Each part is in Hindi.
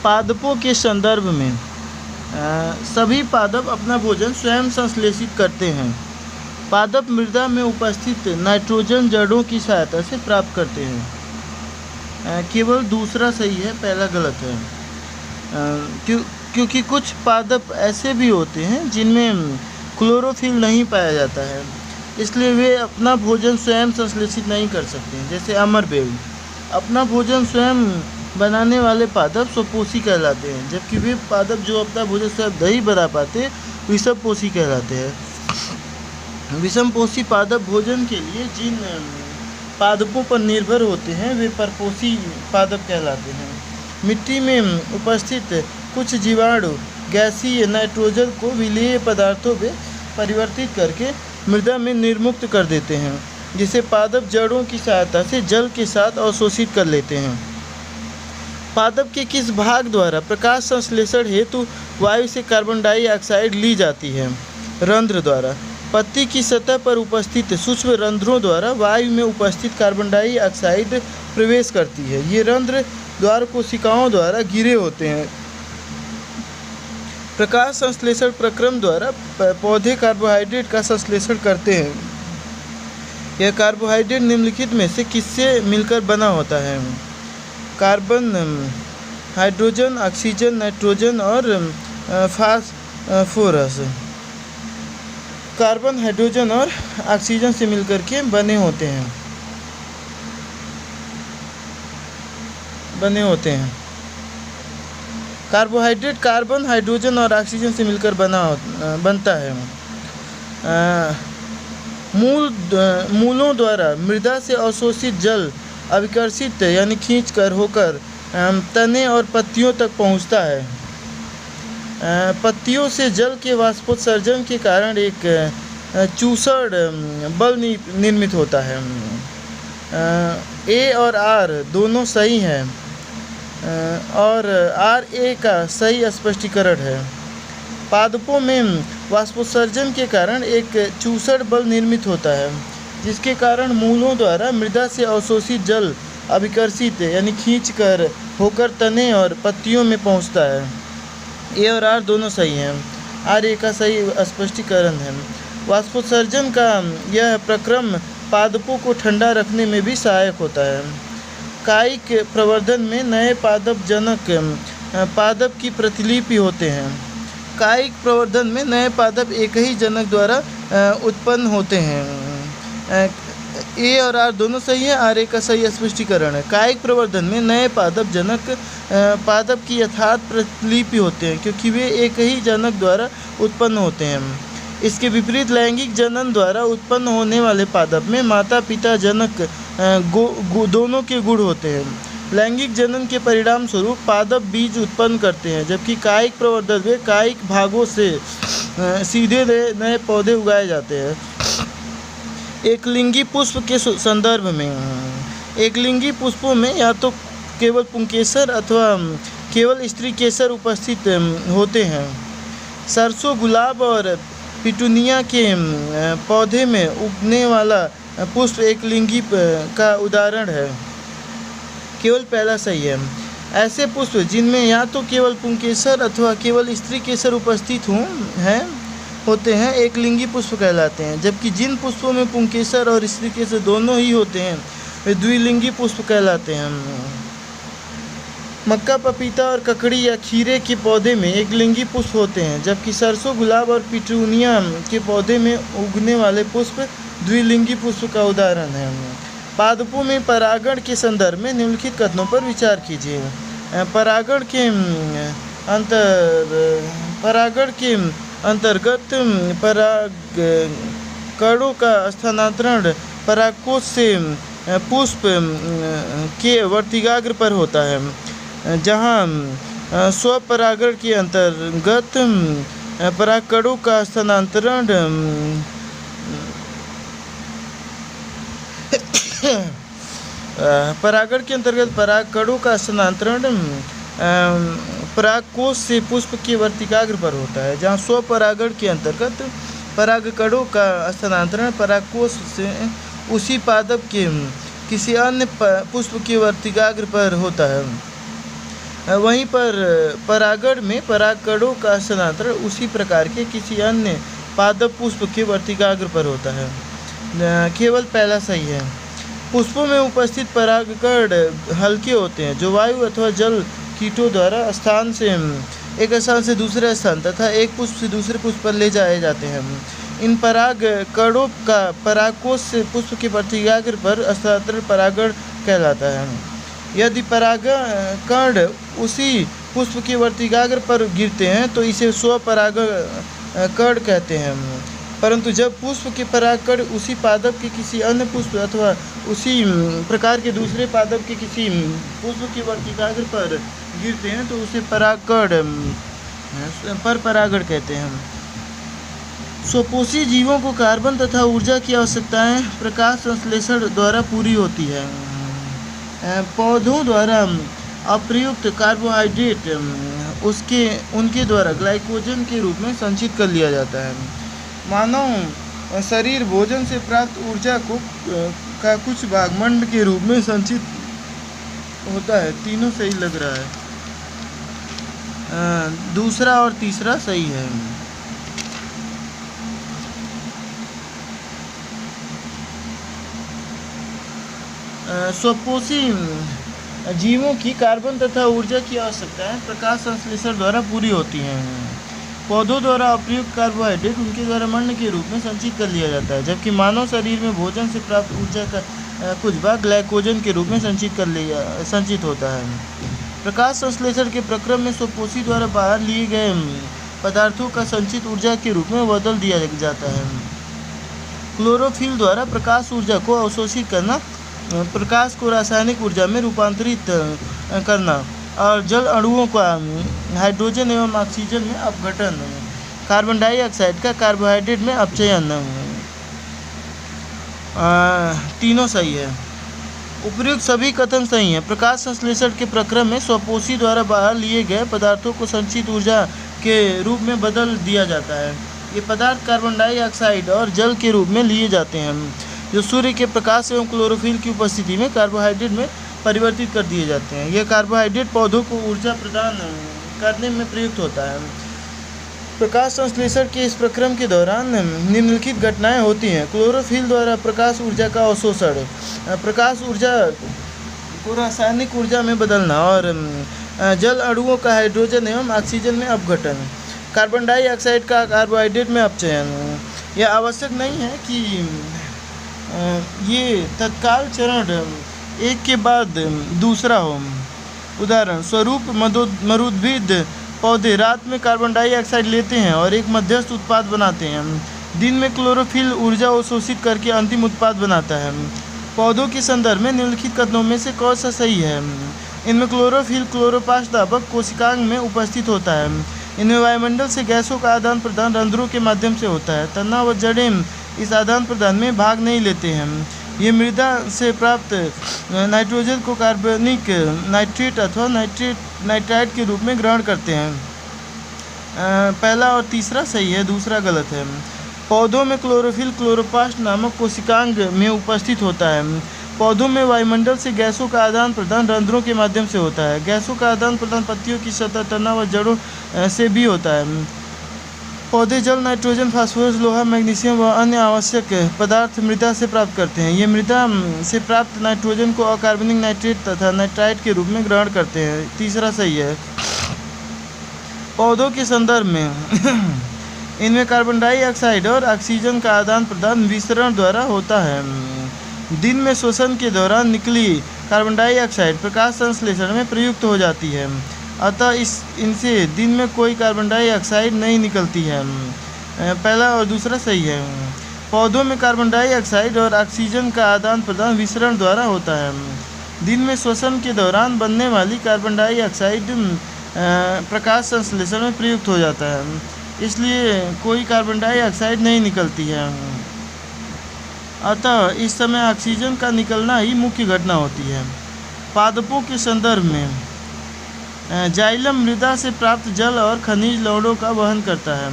पादपों के संदर्भ में सभी पादप अपना भोजन स्वयं संश्लेषित करते हैं। पादप मृदा में उपस्थित नाइट्रोजन जड़ों की सहायता से प्राप्त करते हैं। केवल दूसरा सही है, पहला गलत है। क्योंकि कुछ पादप ऐसे भी होते हैं जिनमें क्लोरोफिल नहीं पाया जाता है, इसलिए वे अपना भोजन स्वयं संश्लेषित नहीं कर सकते हैं। जैसे अमरबेल, अपना भोजन स्वयं बनाने वाले पादप स्वपोषी कहलाते हैं, जबकि वे पादप जो अपना भोजन स्वयं नहीं बना पाते विषमपोषी कहलाते हैं। विषमपोषी पादप भोजन के लिए जिन पादपों पर निर्भर होते हैं वे परपोषी पादप कहलाते हैं। मिट्टी में उपस्थित कुछ जीवाणु गैसीय नाइट्रोजन को विलेय पदार्थों में परिवर्तित करके मृदा में निर्मुक्त कर देते हैं, जिसे पादप जड़ों की सहायता से जल के साथ अवशोषित कर लेते हैं। पादप के किस भाग द्वारा प्रकाश संश्लेषण हेतु वायु से कार्बन डाइऑक्साइड ली जाती है? रंध्र द्वारा। पत्ती की सतह पर उपस्थित सूक्ष्म रंध्रों द्वारा वायु में उपस्थित कार्बन डाइऑक्साइड प्रवेश करती है। ये रंध्र द्वार कोशिकाओं द्वारा घिरे होते हैं। प्रकाश संश्लेषण प्रक्रम द्वारा पौधे कार्बोहाइड्रेट का संश्लेषण करते हैं। यह कार्बोहाइड्रेट निम्नलिखित में से किससे मिलकर बना होता है? कार्बन, हाइड्रोजन, ऑक्सीजन, नाइट्रोजन और फास्फोरस। कार्बन, हाइड्रोजन और ऑक्सीजन से मिलकर के बने होते हैं। कार्बोहाइड्रेट कार्बन, हाइड्रोजन और ऑक्सीजन से मिलकर बनता है। मूलों द्वारा मृदा से अवशोषित जल अभिकर्षित यानी खींचकर होकर तने और पत्तियों तक पहुंचता है। पत्तियों से जल के वाष्पोत्सर्जन के कारण एक चूसड़ बल निर्मित होता है। ए और आर दोनों सही हैं और आर ए का सही स्पष्टीकरण है। पादपों में वाष्पोत्सर्जन के कारण एक चूसड़ बल निर्मित होता है, जिसके कारण मूलों द्वारा मृदा से अवशोषित जल अभिकर्षित यानी खींचकर होकर तने और पत्तियों में पहुंचता है। ए और आर दोनों सही हैं। आर ए का सही स्पष्टीकरण है। वाष्पोत्सर्जन का यह प्रक्रम पादपों को ठंडा रखने में भी सहायक होता है। कायिक प्रवर्धन में नए पादप जनक पादप की प्रतिलिपि होते हैं। कायिक प्रवर्धन में नए पादप एक ही जनक द्वारा उत्पन्न होते हैं। ए और आर दोनों सही है। आर ए का सही स्पष्टीकरण है। कायिक प्रवर्धन में नए पादप जनक पादप की यथार्थ प्रतिलिपि होते हैं, क्योंकि वे एक ही जनक द्वारा उत्पन्न होते हैं। इसके विपरीत लैंगिक जनन द्वारा उत्पन्न होने वाले पादप में माता पिता जनक दोनों के गुण होते हैं। लैंगिक जनन के परिणाम स्वरूप पादप बीज उत्पन्न करते हैं, जबकि कायिक प्रवर्धन में कायिक भागों से सीधे नए पौधे उगाए जाते हैं। एकलिंगी पुष्प के संदर्भ में एकलिंगी पुष्पों में या तो केवल पुंकेसर अथवा केवल स्त्री केसर उपस्थित होते हैं। सरसों, गुलाब और पिटूनिया के पौधे में उगने वाला पुष्प एकलिंगी का उदाहरण है। केवल पहला सही है। ऐसे पुष्प जिनमें या तो केवल पुंकेसर अथवा केवल स्त्री केसर उपस्थित होते हैं एकलिंगी पुष्प कहलाते हैं, जबकि जिन पुष्पों में पुंकेसर और स्त्री केसर दोनों ही होते हैं वे द्विलिंगी पुष्प कहलाते हैं। मक्का, पपीता और ककड़ी या खीरे के पौधे में एकलिंगी पुष्प होते हैं, जबकि सरसों, गुलाब और पिटूनिया के पौधे में उगने वाले पुष्प द्विलिंगी पुष्प का उदाहरण है। पादपों में परागण के संदर्भ में निम्नलिखित कथनों पर विचार कीजिए। परागण के अंतर्गत परागकणों का स्थानांतरण परागकोश से पुष्प के वर्तिकाग्र पर होता है, जहाँ स्वपरागण के अंतर्गत परागकणों का स्थानांतरण परागण के अंतर्गत परागकणों का स्थानांतरण परागकोश से पुष्प के वर्तिकाग्र पर होता है, जहाँ स्वपरागण के अंतर्गत परागकणों का स्थानांतरण परागकोश से उसी पादप के किसी अन्य पुष्प के वर्तिकाग्र पर होता है। वहीं पर परागण में परागकणों का स्थानांतरण उसी प्रकार के किसी अन्य पादप पुष्प के वर्तिकाग्र पर होता है। केवल पहला सही है। पुष्पों में उपस्थित परागकण हल्के होते हैं जो वायु अथवा जल कीटों द्वारा एक स्थान से दूसरे स्थान तथा एक पुष्प से दूसरे पुष्प पर ले जाए जाते हैं। इन परागकणों का परागकोश से पुष्प के वर्तिकाग्र पर स्थानांतरण परागण कहलाता है। यदि परागकण उसी पुष्प के वर्तिकाग्र पर गिरते हैं तो इसे स्वपरागकण कहते हैं। परंतु जब पुष्प के परागकण उसी पादप के किसी अन्य पुष्प अथवा उसी प्रकार के दूसरे पादप के किसी पुष्प के वर्तिकाग्र पर गिरते हैं तो उसे परपरागण कहते हैं। स्वपोषी जीवों को कार्बन तथा ऊर्जा की आवश्यकताएं प्रकाश संश्लेषण द्वारा पूरी होती है। पौधों द्वारा अप्रयुक्त कार्बोहाइड्रेट उनके द्वारा ग्लाइकोजन के रूप में संचित कर लिया जाता है। मानव शरीर भोजन से प्राप्त ऊर्जा का कुछ भाग मंड के रूप में संचित होता है। तीनों सही लग रहा है। दूसरा और तीसरा सही है। स्वपोषी जीवों की कार्बन तथा ऊर्जा की आवश्यकताएं प्रकाश संश्लेषण द्वारा पूरी होती हैं। पौधों द्वारा अप्रयुक्त कार्बोहाइड्रेट उनके द्वारा मंड के रूप में संचित कर लिया जाता है, जबकि मानव शरीर में भोजन से प्राप्त ऊर्जा का कुछ भाग ग्लाइकोजन के रूप में संचित होता है। प्रकाश संश्लेषण के प्रक्रम में स्वपोषी द्वारा बाहर लिए गए पदार्थों का संचित ऊर्जा के रूप में बदल दिया जाता है। क्लोरोफिल द्वारा प्रकाश ऊर्जा को अवशोषित करना, प्रकाश को रासायनिक ऊर्जा में रूपांतरित करना और जल अणुओं का हाइड्रोजन एवं ऑक्सीजन में अपघटन, कार्बन डाइऑक्साइड का कार्बोहाइड्रेट में अपचयन, तीनों सही है। उपयुक्त सभी कथन सही हैं। प्रकाश संश्लेषण के प्रक्रम में स्वपोषी द्वारा बाहर लिए गए पदार्थों को संचित ऊर्जा के रूप में बदल दिया जाता है। ये पदार्थ कार्बन डाइऑक्साइड और जल के रूप में लिए जाते हैं, जो सूर्य के प्रकाश एवं क्लोरोफिल की उपस्थिति में कार्बोहाइड्रेट में परिवर्तित कर दिए जाते हैं। यह कार्बोहाइड्रेट पौधों को ऊर्जा प्रदान करने में प्रयुक्त होता है। प्रकाश संश्लेषण के इस प्रक्रम के दौरान निम्नलिखित घटनाएं होती हैं। क्लोरोफिल द्वारा प्रकाश ऊर्जा का अवशोषण, प्रकाश ऊर्जा को रासायनिक ऊर्जा में बदलना और जल अणुओं का हाइड्रोजन एवं ऑक्सीजन में अपघटन, कार्बन डाइऑक्साइड का कार्बोहाइड्रेट में अपचयन। यह आवश्यक नहीं है कि ये तत्काल चरण एक के बाद दूसरा हो। उदाहरण स्वरूप मरुद्भिद पौधे रात में कार्बन डाइऑक्साइड लेते हैं और एक मध्यस्थ उत्पाद बनाते हैं। दिन में क्लोरोफिल ऊर्जा अवशोषित करके अंतिम उत्पाद बनाता है। पौधों के संदर्भ में निम्नलिखित कथनों में से कौन सा सही है? इनमें क्लोरोफिल क्लोरोप्लास्ट नामक कोशिकांग में उपस्थित होता है। इनमें वायुमंडल से गैसों का आदान प्रदान रंध्रों के माध्यम से होता है। तना व जड़ें इस आदान प्रदान में भाग नहीं लेते हैं। ये मृदा से प्राप्त नाइट्रोजन को कार्बनिक नाइट्रेट अथवा नाइट्राइट के रूप में ग्रहण करते हैं। पहला और तीसरा सही है, दूसरा गलत है। पौधों में क्लोरोफिल क्लोरोप्लास्ट नामक कोशिकांग में उपस्थित होता है। पौधों में वायुमंडल से गैसों का आदान प्रदान रंध्रों के माध्यम से होता है। गैसों का आदान प्रदान पत्तियों की सतह, तना व जड़ों से भी होता है। पौधे जल, नाइट्रोजन, फास्फोरस, लोहा, मैग्नीशियम व अन्य आवश्यक पदार्थ मृदा से प्राप्त करते हैं। ये मृदा से प्राप्त नाइट्रोजन को अकार्बनिक नाइट्रेट तथा नाइट्राइट के रूप में ग्रहण करते हैं। तीसरा सही है। पौधों के संदर्भ में इनमें कार्बन डाइऑक्साइड और ऑक्सीजन का आदान प्रदान विसरण द्वारा होता है। दिन में श्वसन के दौरान निकली कार्बन डाइऑक्साइड प्रकाश संश्लेषण में प्रयुक्त हो जाती है, अतः इनसे दिन में कोई कार्बन डाइऑक्साइड नहीं निकलती है। पहला और दूसरा सही है। पौधों में कार्बन डाइऑक्साइड और ऑक्सीजन का आदान प्रदान विसरण द्वारा होता है। दिन में श्वसन के दौरान बनने वाली कार्बन डाइऑक्साइड प्रकाश संश्लेषण में प्रयुक्त हो जाता है, इसलिए कोई कार्बन डाइऑक्साइड नहीं निकलती है। अतः इस समय ऑक्सीजन का निकलना ही मुख्य घटना होती है। पादपों के संदर्भ में जाइलम मृदा से प्राप्त जल और खनिज लवणों का वहन करता है।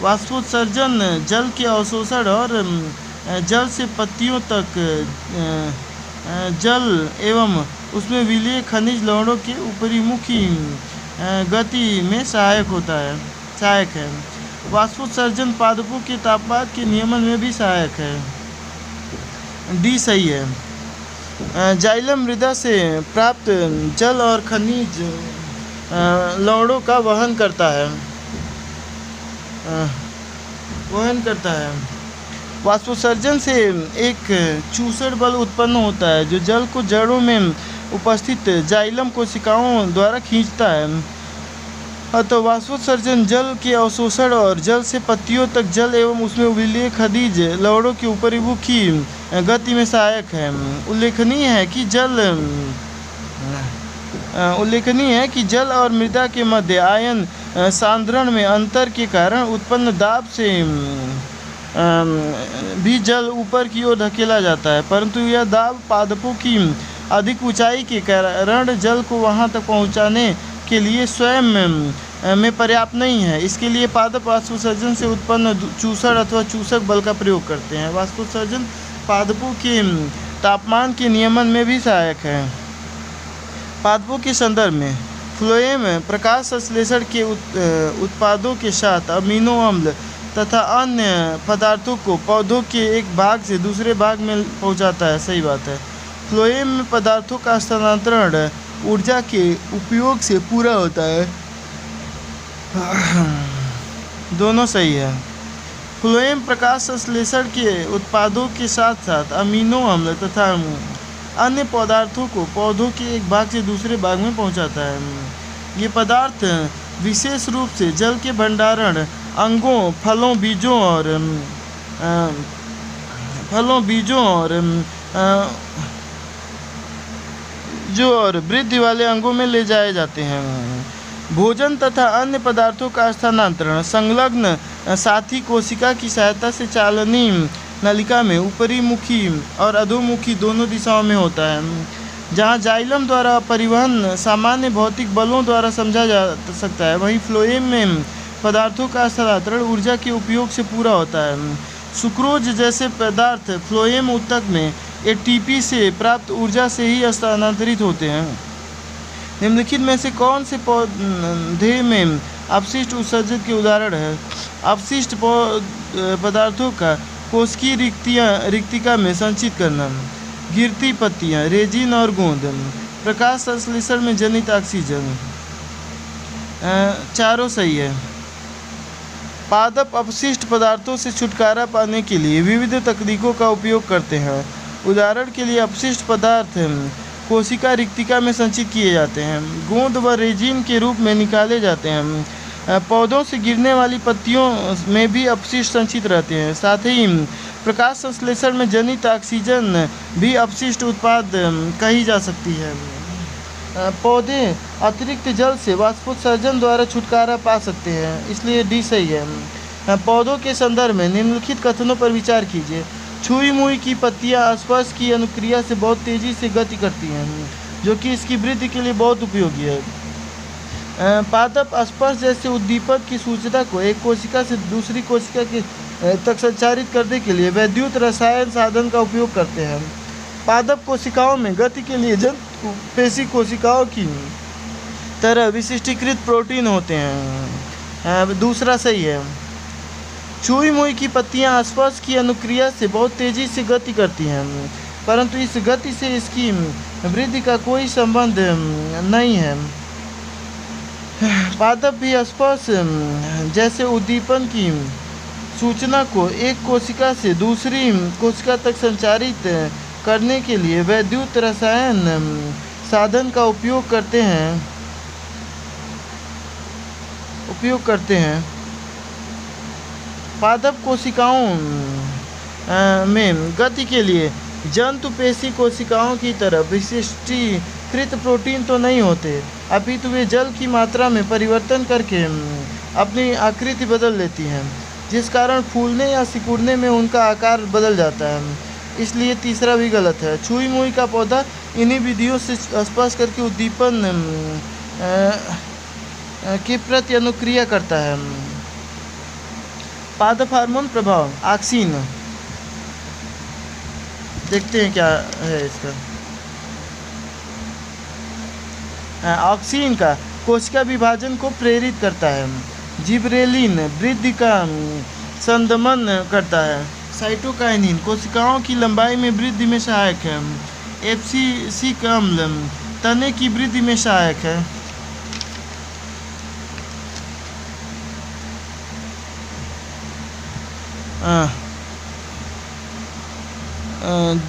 वाष्पोत्सर्जन जल के अवशोषण और जल से पत्तियों तक जल एवं उसमें विलीय खनिज लवणों के ऊपरीमुखी गति में सहायक है। वाष्पोत्सर्जन पादपों के तापमान के नियमन में भी सहायक है। डी सही है। जाइलम मृदा से प्राप्त जल और खनिज लवणों का वहन करता है। वाष्पोत्सर्जन से एक चूसड़ बल उत्पन्न होता है जो जल को जड़ों में उपस्थित जाइलम कोशिकाओं द्वारा खींचता है। तो वाष्पोत्सर्जन जल के अवशोषण और जल से पत्तियों तक जल एवं उसमें विलीय खनिज लवणों की ऊपरीमुखी गति में सहायक है। उल्लेखनीय है कि जल और मृदा के मध्य आयन सांद्रण में अंतर के कारण उत्पन्न दाब से भी जल ऊपर की ओर धकेला जाता है, परंतु यह दाब पादपों की अधिक ऊंचाई के कारण जल को वहां तक पहुंचाने के लिए स्वयं में पर्याप्त नहीं है। इसके लिए पादप वाष्पोत्सर्जन से उत्पन्न चूसड़ अथवा चूसक बल का प्रयोग करते हैं। वाष्पोत्सर्जन पादपों के तापमान के नियमन में भी सहायक है। पादपों के संदर्भ में फ्लोएम प्रकाश संश्लेषण के उत्पादों के साथ अमीनो अम्ल तथा अन्य पदार्थों को पौधों के एक भाग से दूसरे भाग में पहुंचाता है। सही बात है। फ्लोएम में पदार्थों का स्थानांतरण ऊर्जा के उपयोग से पूरा होता है। दोनों सही है। फ्लोएम प्रकाश संश्लेषण के उत्पादों के साथ साथ अमीनो अम्ल तथा अन्य पदार्थों को पौधों के एक भाग से दूसरे भाग में पहुंचाता है। ये पदार्थ विशेष रूप से जल के भंडारण अंगों, फलों, बीजों और वृद्धि वाले अंगों में ले जाए जाते हैं। भोजन तथा अन्य पदार्थों का स्थानांतरण संलग्न साथी कोशिका की सहायता से चालनी नलिका में ऊपरी मुखी और अधोमुखी दोनों दिशाओं में होता है। जहाँ जाइलम द्वारा परिवहन सामान्य भौतिक बलों द्वारा समझा जा सकता है, वहीं फ्लोएम में पदार्थों का स्थानांतरण ऊर्जा के उपयोग से पूरा होता है। सुक्रोज जैसे पदार्थ फ्लोएम ऊतक में एटीपी से प्राप्त ऊर्जा से ही स्थानांतरित होते हैं। निम्नलिखित में से कौन से पौधे में अपशिष्ट उत्सर्जन के उदाहरण है? अपशिष्ट पदार्थों का कोशिकीय रिक्तिका में संचित करना, गिरती पत्तियां, रेजिन और गोंद, प्रकाश संश्लेषण में जनित ऑक्सीजन। चारों सही है। पादप अपशिष्ट पदार्थों से छुटकारा पाने के लिए विविध तकनीकों का उपयोग करते हैं। उदाहरण के लिए अपशिष्ट पदार्थ कोशिका रिक्तिका में संचित किए जाते हैं, गोंद व रेजिन के रूप में निकाले जाते हैं। पौधों से गिरने वाली पत्तियों में भी अपशिष्ट संचित रहते हैं। साथ ही प्रकाश संश्लेषण में जनित ऑक्सीजन भी अपशिष्ट उत्पाद कही जा सकती है। पौधे अतिरिक्त जल से वाष्पोत्सर्जन द्वारा छुटकारा पा सकते हैं, इसलिए डी सही है। पौधों के संदर्भ में निम्नलिखित कथनों पर विचार कीजिए। छुई मुई की पत्तियां स्पर्श की अनुक्रिया से बहुत तेजी से गति करती हैं, जो कि इसकी वृद्धि के लिए बहुत उपयोगी है। पादप स्पर्श जैसे उद्दीपक की सूचना को एक कोशिका से दूसरी कोशिका के तक संचारित करने के लिए वैद्युत रसायन साधन का उपयोग करते हैं। पादप कोशिकाओं में गति के लिए जंतु पेशी कोशिकाओं की तरह विशिष्टीकृत प्रोटीन होते हैं। दूसरा सही है। छुई मुई की पत्तियां स्पर्श की अनुक्रिया से बहुत तेजी से गति करती हैं, परंतु इस गति से इसकी वृद्धि का कोई संबंध नहीं है। पादप भी स्पर्श जैसे उद्दीपन की सूचना को एक कोशिका से दूसरी कोशिका तक संचारित करने के लिए वैद्युत रसायन साधन का उपयोग करते हैं। पादप कोशिकाओं में गति के लिए जंतु पेशी कोशिकाओं की तरह विशिष्टीकृत प्रोटीन तो नहीं होते, अपितु वे जल की मात्रा में परिवर्तन करके अपनी आकृति बदल लेती हैं, जिस कारण फूलने या सिकुड़ने में उनका आकार बदल जाता है। इसलिए तीसरा भी गलत है। छुई मुई का पौधा इन्हीं विधियों से स्पर्श करके उद्दीपन के प्रति अनुक्रिया करता है। पादप हार्मोन प्रभाव ऑक्सीन, देखते हैं क्या है इसका। ऑक्सीन का कोशिका विभाजन को प्रेरित करता है। जिबरेलिन वृद्धि का संदमन करता है। साइटोकाइनिन कोशिकाओं की लंबाई में वृद्धि में सहायक है। एब्सिसिक अम्ल तने की वृद्धि में सहायक है।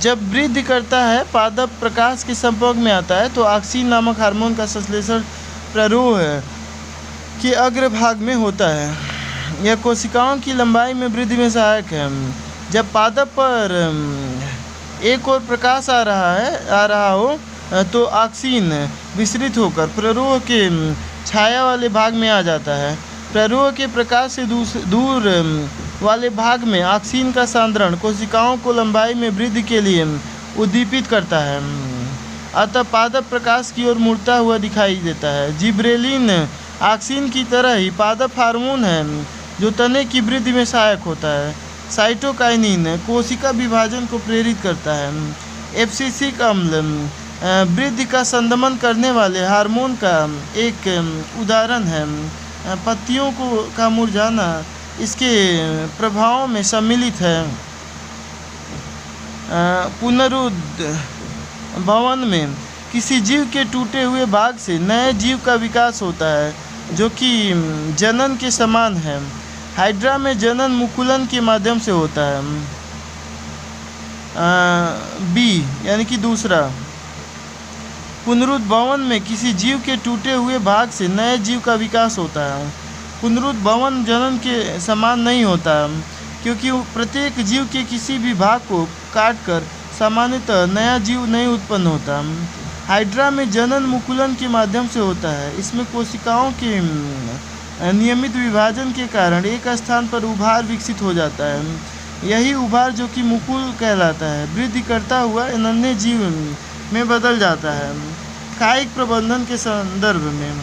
जब वृद्धि करता है पादप प्रकाश के संपर्क में आता है तो ऑक्सीन नामक हार्मोन का संश्लेषण प्ररोह के अग्रभाग में होता है। यह कोशिकाओं की लंबाई में वृद्धि में सहायक है। जब पादप पर एक और प्रकाश आ रहा हो तो ऑक्सीन विसरित होकर प्ररोह के छाया वाले भाग में आ जाता है। प्ररोह के प्रकाश से दूर वाले भाग में ऑक्सीन का सांद्रण कोशिकाओं को लंबाई में वृद्धि के लिए उद्दीपित करता है, अतः पादप प्रकाश की ओर मुड़ता हुआ दिखाई देता है। जिबरेलिन ऑक्सीन की तरह ही पादप हार्मोन है जो तने की वृद्धि में सहायक होता है। साइटोकाइनिन कोशिका विभाजन को प्रेरित करता है। एब्सिसिक अम्ल वृद्धि का संदमन करने वाले हार्मोन का एक उदाहरण है। पत्तियों का मुरझाना इसके प्रभावों में सम्मिलित है। पुनरुद्भवन में किसी जीव के टूटे हुए भाग से नए जीव का विकास होता है जो कि जनन के समान है। हाइड्रा में जनन मुकुलन के माध्यम से होता है। बी यानी कि दूसरा, पुनरुद्भवन में किसी जीव के टूटे हुए भाग से नए जीव का विकास होता है। पुनरुद्भवन जनन के समान नहीं होता क्योंकि प्रत्येक जीव के किसी भी भाग को काटकर सामान्यतः नया जीव नहीं उत्पन्न होता। हाइड्रा में जनन मुकुलन के माध्यम से होता है। इसमें कोशिकाओं के नियमित विभाजन के कारण एक स्थान पर उभार विकसित हो जाता है। यही उभार जो कि मुकुल कहलाता है वृद्धि करता हुआ नन्हे जीव में बदल जाता है। कायिक प्रबंधन के संदर्भ में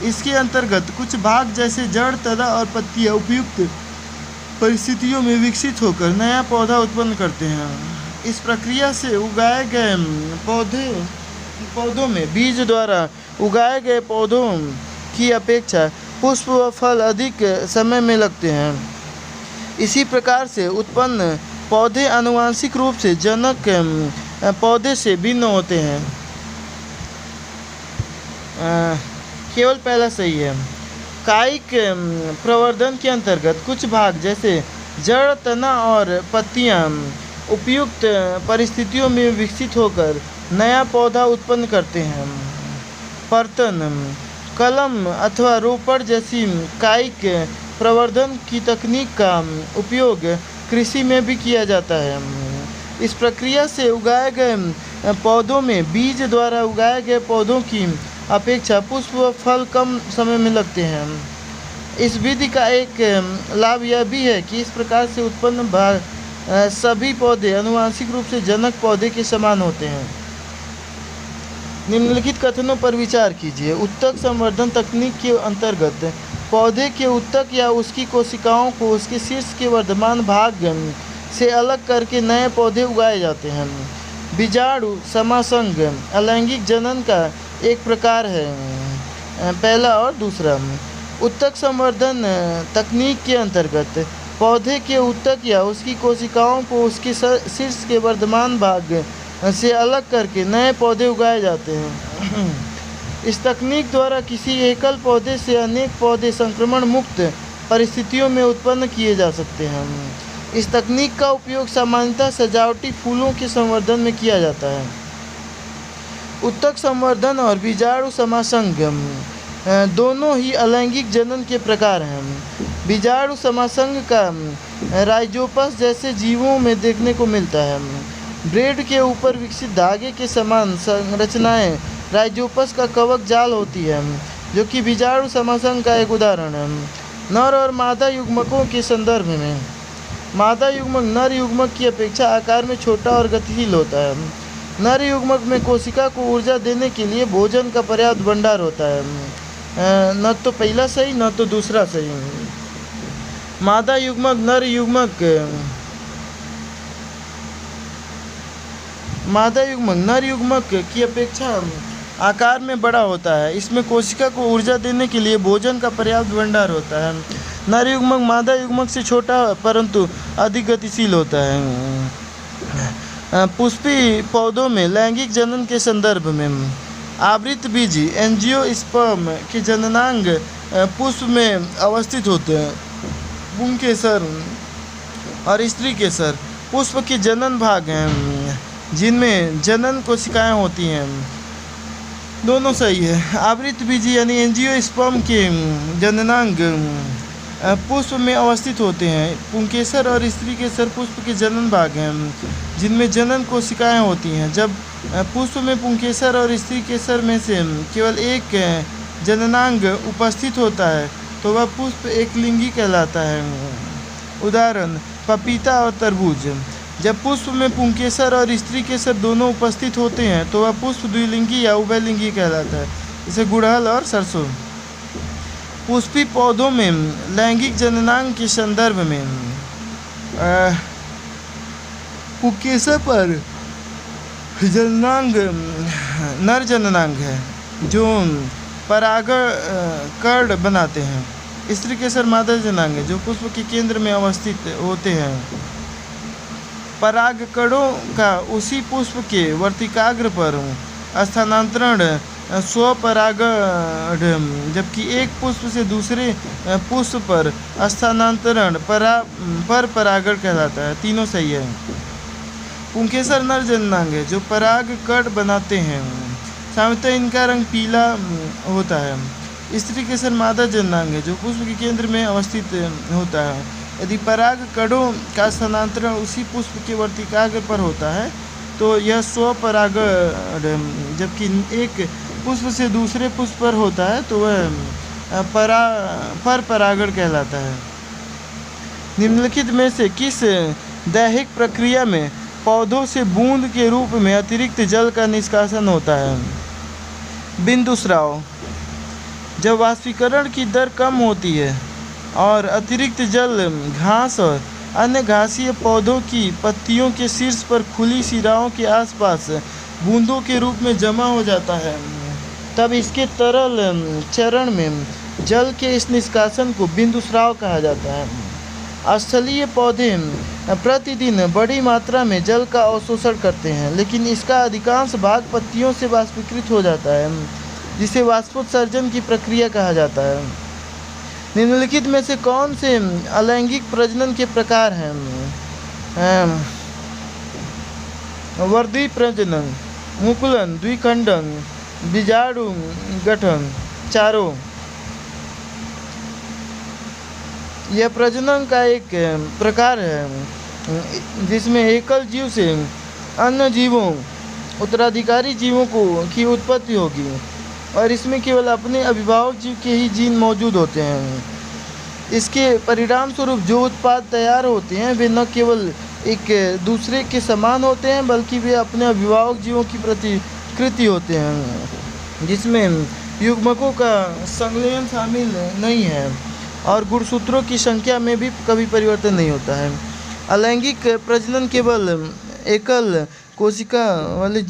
इसके अंतर्गत कुछ भाग जैसे जड़, तना और पत्तियां उपयुक्त परिस्थितियों में विकसित होकर नया पौधा उत्पन्न करते हैं। इस प्रक्रिया से उगाए गए पौधों में बीज द्वारा उगाए गए पौधों की अपेक्षा पुष्प व फल अधिक समय में लगते हैं। इसी प्रकार से उत्पन्न पौधे आनुवंशिक रूप से जनक पौधे से भिन्न होते हैं। केवल पहला सही है। कायिक प्रवर्धन के अंतर्गत कुछ भाग जैसे जड़, तना और पत्तियां उपयुक्त परिस्थितियों में विकसित होकर नया पौधा उत्पन्न करते हैं। पर्तन, कलम अथवा रोपड़ जैसी कायिक प्रवर्धन की तकनीक का उपयोग कृषि में भी किया जाता है। इस प्रक्रिया से उगाए गए पौधों में बीज द्वारा उगाए गए पौधों की अपेक्षा पुष्प व फल कम समय में लगते हैं। इस विधि का एक लाभ यह भी है कि इस प्रकार से उत्पन्न सभी पौधे आनुवंशिक रूप से जनक पौधे के समान होते हैं। निम्नलिखित कथनों पर विचार कीजिए। उत्तक संवर्धन तकनीक के अंतर्गत पौधे के उत्तक या उसकी कोशिकाओं को उसके शीर्ष के वर्धमान भाग से अलग करके नए पौधे उगाए जाते हैं। बीजाणु समासंग अलैंगिक जनन का एक प्रकार है। पहला और दूसरा, उत्तक संवर्धन तकनीक के अंतर्गत पौधे के उत्तक या उसकी कोशिकाओं को उसके शीर्ष के वर्धमान भाग से अलग करके नए पौधे उगाए जाते हैं। इस तकनीक द्वारा किसी एकल पौधे से अनेक पौधे संक्रमण मुक्त परिस्थितियों में उत्पन्न किए जा सकते हैं। इस तकनीक का उपयोग सामान्यतः सजावटी फूलों के संवर्धन में किया जाता है। उत्तक संवर्धन और बीजाणु समासंग दोनों ही अलैंगिक जनन के प्रकार हैं। बीजाणु समासंग का राइजोपस जैसे जीवों में देखने को मिलता है। ब्रेड के ऊपर विकसित धागे के समान संरचनाएं राइजोपस का कवक जाल होती है, जो कि बीजाणु समासंग का एक उदाहरण है। नर और मादा युग्मकों के संदर्भ में मादा युग्मक नर युग्मक की अपेक्षा आकार में छोटा और गतिशील होता है। नर युग्मक में कोशिका को ऊर्जा देने के लिए भोजन का पर्याप्त भंडार होता है। न तो पहला सही न तो दूसरा सही। मादा युग्मक नर युग्मक की अपेक्षा आकार में बड़ा होता है। इसमें कोशिका को ऊर्जा देने के लिए भोजन का पर्याप्त भंडार होता है। नर युग्मक मादा युग्मक से छोटा परंतु अधिक गतिशील होता है। पुष्पी पौधों में लैंगिक जनन के संदर्भ में आवृतबीजी एंजियोस्पर्म के जननांग पुष्प में अवस्थित होते हैं। पुंकेसर और स्त्री केसर पुष्प के जनन भाग हैं जिनमें जनन कोशिकाएं होती हैं। दोनों सही है। आवृतबीजी यानी एंजियोस्पर्म के जननांग पुष्प में अवस्थित होते हैं। पुंकेसर और स्त्री केसर पुष्प के जनन भाग हैं जिनमें जनन कोशिकाएं होती हैं। जब पुष्प में पुंकेसर और स्त्री केसर में से केवल एक जननांग उपस्थित होता है तो वह पुष्प एक लिंगी कहलाता है। उदाहरण पपीता और तरबूज। जब पुष्प में पुंकेसर और स्त्री केसर दोनों उपस्थित होते हैं तो वह पुष्प द्विलिंगी या उभयलिंगी कहलाता है, जैसे गुड़हल और सरसों। पुष्पी पौधों में लैंगिक जननांग के संदर्भ में पुंकेसर पर जननांग नर जननांग है जो परागकण बनाते हैं। स्त्री केसर मादा जननांग है जो पुष्प के केंद्र में अवस्थित होते हैं। परागकणों का उसी पुष्प के वर्तिकाग्र पर स्थानांतरण स्वपरागण, जबकि एक पुष्प से दूसरे पुष्प पर स्थानांतरण पर परागण कहलाता है। तीनों सही है। पुंकेसर नर जननांग है जो परागकण बनाते हैं। सामान्यतः इनका रंग पीला होता है। स्त्री केसर मादा जननांग है जो पुष्प के केंद्र में अवस्थित होता है। यदि परागकणों का स्थानांतरण उसी पुष्प के वर्तिकाग्र पर होता है तो यह स्वपरागण, जबकि एक पुष्प से दूसरे पुष्प पर होता है तो वह पर परागण कहलाता है। निम्नलिखित में से किस दैहिक प्रक्रिया में पौधों से बूंद के रूप में अतिरिक्त जल का निष्कासन होता है? बिंदुस्राव। जब वाष्पीकरण की दर कम होती है और अतिरिक्त जल घास और अन्य घासीय पौधों की पत्तियों के शीर्ष पर खुली शिराओं के आसपास बूंदों के रूप में जमा हो जाता है, तब इसके तरल चरण में जल के इस निष्कासन को बिंदुस्राव कहा जाता है। स्थलीय पौधे प्रतिदिन बड़ी मात्रा में जल का अवशोषण करते हैं, लेकिन इसका अधिकांश भाग पत्तियों से वाष्पीकृत हो जाता है, जिसे वाष्पोत्सर्जन की प्रक्रिया कहा जाता है। निम्नलिखित में से कौन से अलैंगिक प्रजनन के प्रकार हैं? वर्धी प्रजनन, मुकुलन, द्विखंडन, बीजाणु गठन। चारों। यह प्रजनन का एक प्रकार है जिसमें एकल जीव से अन्य जीवों उत्तराधिकारी जीवों की उत्पत्ति होगी और इसमें केवल अपने अभिभावक जीव के ही जीन मौजूद होते हैं। इसके परिणाम स्वरूप जो उत्पाद तैयार होते हैं वे न केवल एक दूसरे के समान होते हैं बल्कि वे अपने अभिभावक जीवों की प्रतिकृति होते हैं, जिसमें युग्मकों का संलयन शामिल नहीं है और गुणसूत्रों की संख्या में भी कभी परिवर्तन नहीं होता है। अलैंगिक प्रजनन केवल एकल कोशिका वाले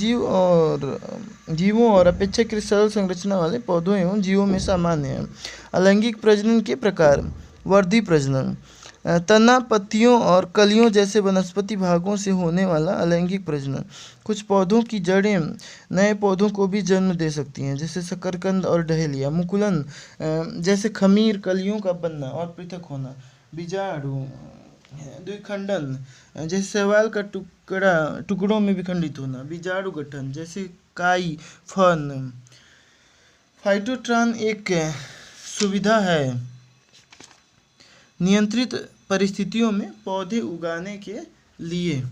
जीवों और अपेक्षाकृत सरल संरचना वाले पौधों एवं जीवों में सामान्य है। अलैंगिक प्रजनन के प्रकार। वर्धी प्रजनन, तना, पत्तियों और कलियों जैसे वनस्पति भागों से होने वाला अलैंगिक प्रजनन। कुछ पौधों की जड़ें नए पौधों को भी जन्म दे सकती हैं, जैसे शकरकंद और डहेलिया। मुकुलन, जैसे खमीर, कलियों का बनना और पृथक होना। बीजाणु। द्विखंडन, जैसे शैवाल का टुकड़ों में विखंडित होना। बीजाणु गठन, जैसे काई, फर्न। फाइटोट्रॉन एक सुविधा है नियंत्रित परिस्थितियों में पौधे उगाने के लिए।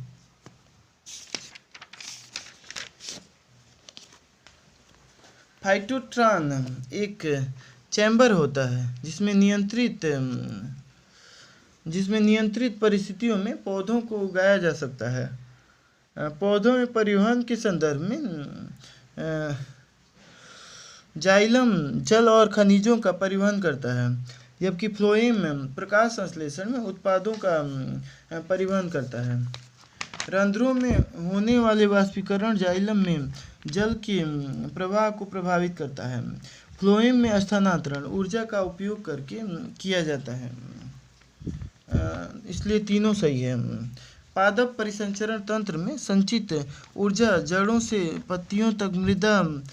फाइटोट्रॉन एक चैम्बर होता है जिसमें नियंत्रित परिस्थितियों में पौधों को उगाया जा सकता है। पौधों में परिवहन के संदर्भ में जाइलम जल और खनिजों का परिवहन करता है, जबकि फ्लोएम प्रकाश संश्लेषण में उत्पादों का परिवहन करता है। रंध्रों में होने वाले वाष्पीकरण जाइलम में जल के प्रवाह को प्रभावित करता है। फ्लोएम में स्थानांतरण ऊर्जा का उपयोग करके किया जाता है, इसलिए तीनों सही है। पादप परिसंचरण तंत्र में संचित ऊर्जा जड़ों से पत्तियों तक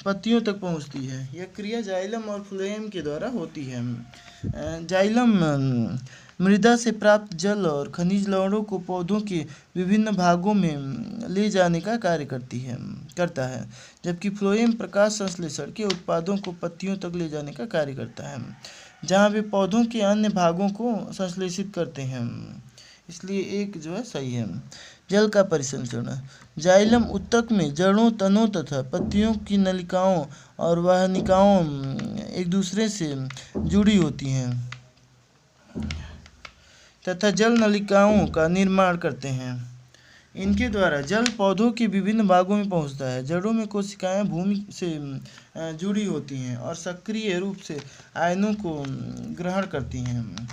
पत्तियों तक पहुंचती है। यह क्रिया जाइलम और फ्लोएम के द्वारा होती है। जाइलम मृदा से प्राप्त जल और खनिज लवणों को पौधों के विभिन्न भागों में ले जाने का कार्य करता है, जबकि फ्लोएम प्रकाश संश्लेषण के उत्पादों को पत्तियों तक ले जाने का कार्य करता है, जहाँ वे पौधों के अन्य भागों को संश्लेषित करते हैं। इसलिए एक जो है सही है। जल का परिसंचरण जाइलम ऊतक में जड़ों, तनों तथा पत्तियों की नलिकाओं और वाहिनिकाओं एक दूसरे से जुड़ी होती हैं तथा जल नलिकाओं का निर्माण करते हैं। इनके द्वारा जल पौधों के विभिन्न भागों में पहुंचता है। जड़ों में कोशिकाएं भूमि से जुड़ी होती हैं और सक्रिय रूप से आयनों को ग्रहण करती हैं।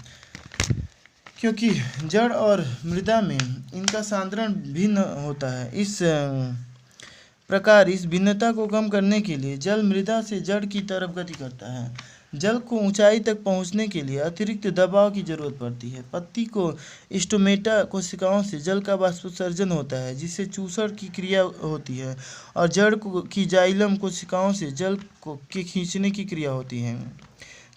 क्योंकि जड़ और मृदा में इनका सांद्रण भिन्न होता है, इस प्रकार इस भिन्नता को कम करने के लिए जल मृदा से जड़ की तरफ गति करता है। जल को ऊंचाई तक पहुंचने के लिए अतिरिक्त दबाव की जरूरत पड़ती है। पत्ती को स्टोमेटा कोशिकाओं से जल का वाष्पोत्सर्जन होता है, जिससे चूसण की क्रिया होती है, और जड़ की जाइलम कोशिकाओं से जल को खींचने की क्रिया होती है।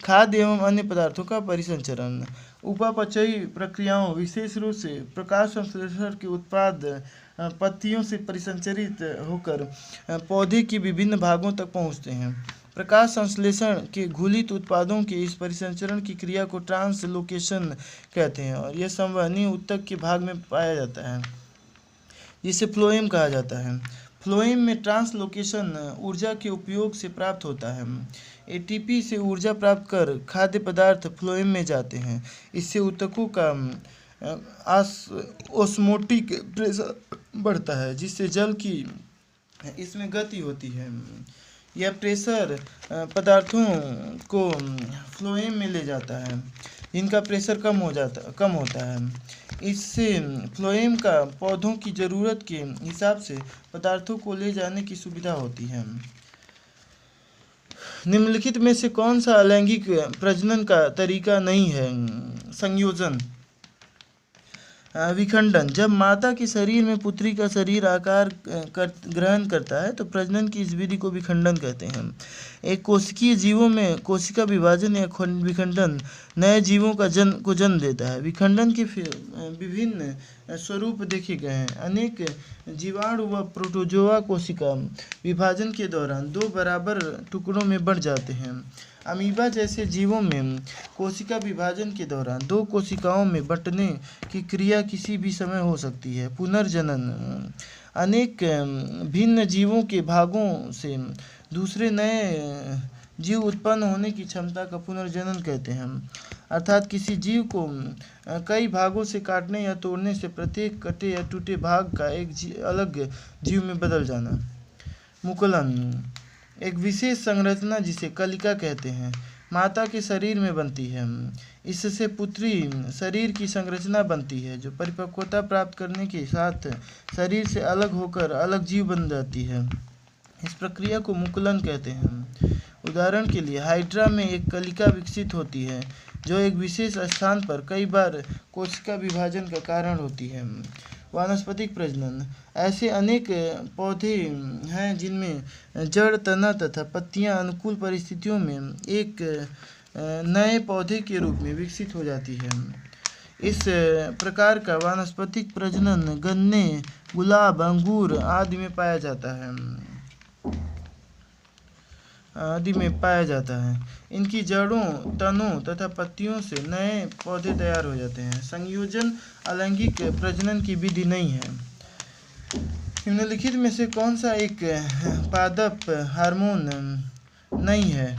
खाद्य एवं अन्य पदार्थों का परिसंचरण उपापचयी प्रक्रियाओं, विशेष रूप से प्रकाश संश्लेषण के उत्पाद पत्तियों से परिसंचरित होकर पौधे के विभिन्न भागों तक पहुंचते हैं। प्रकाश संश्लेषण के घुलित उत्पादों के इस परिसंचरण की क्रिया को ट्रांसलोकेशन कहते हैं, और यह संवहनी ऊतक के भाग में पाया जाता है, जिसे फ्लोएम कहा जाता है। फ्लोएम में ट्रांसलोकेशन ऊर्जा के उपयोग से प्राप्त होता है। एटीपी से ऊर्जा प्राप्त कर खाद्य पदार्थ फ्लोएम में जाते हैं। इससे ऊतकों का ऑस्मोटिक प्रेशर बढ़ता है, जिससे जल की इसमें गति होती है। यह प्रेशर पदार्थों को फ्लोएम में ले जाता है, इनका प्रेशर कम होता है। इससे फ्लोएम का पौधों की ज़रूरत के हिसाब से पदार्थों को ले जाने की सुविधा होती है। निम्नलिखित में से कौन सा अलैंगिक प्रजनन का तरीका नहीं है? संयोजन। विखंडन जब माता के शरीर में पुत्री का शरीर आकार ग्रहण करता है तो प्रजनन की इस विधि को विखंडन कहते हैं। एक कोशिकीय जीवों में कोशिका विभाजन या विखंडन नए जीवों का जन्म देता है। विखंडन के विभिन्न स्वरूप देखे गए हैं। अनेक जीवाणु व प्रोटोजोआ कोशिका विभाजन के दौरान दो बराबर टुकड़ों में बंट जाते हैं। अमीबा जैसे जीवों में कोशिका विभाजन के दौरान दो कोशिकाओं में बंटने की क्रिया किसी भी समय हो सकती है। पुनर्जनन अनेक भिन्न जीवों के भागों से दूसरे नए जीव उत्पन्न होने की क्षमता का पुनर्जनन कहते हैं। अर्थात किसी जीव को कई भागों से काटने या तोड़ने से प्रत्येक कटे या टूटे भाग का एक अलग जीव में बदल जाना। मुकुलन एक विशेष संरचना जिसे कलिका कहते हैं माता के शरीर में बनती है। इससे पुत्री शरीर की संरचना बनती है जो परिपक्वता प्राप्त करने के साथ शरीर से अलग होकर अलग जीव बन जाती है। इस प्रक्रिया को मुकुलन कहते हैं। उदाहरण के लिए हाइड्रा में एक कलिका विकसित होती है जो एक विशेष स्थान पर कई बार कोशिका विभाजन का कारण होती है। वानस्पतिक प्रजनन ऐसे अनेक पौधे हैं जिनमें जड़, तना तथा पत्तियां अनुकूल परिस्थितियों में एक नए पौधे के रूप में विकसित हो जाती है। इस प्रकार का वानस्पतिक प्रजनन गन्ने, गुलाब, अंगूर आदि में पाया जाता है। इनकी जड़ों, तनों तथा पत्तियों से नए पौधे तैयार हो जाते हैं। संयोजन अलैंगिक प्रजनन की विधि नहीं है। निम्नलिखित में से कौन सा एक पादप हार्मोन नहीं है?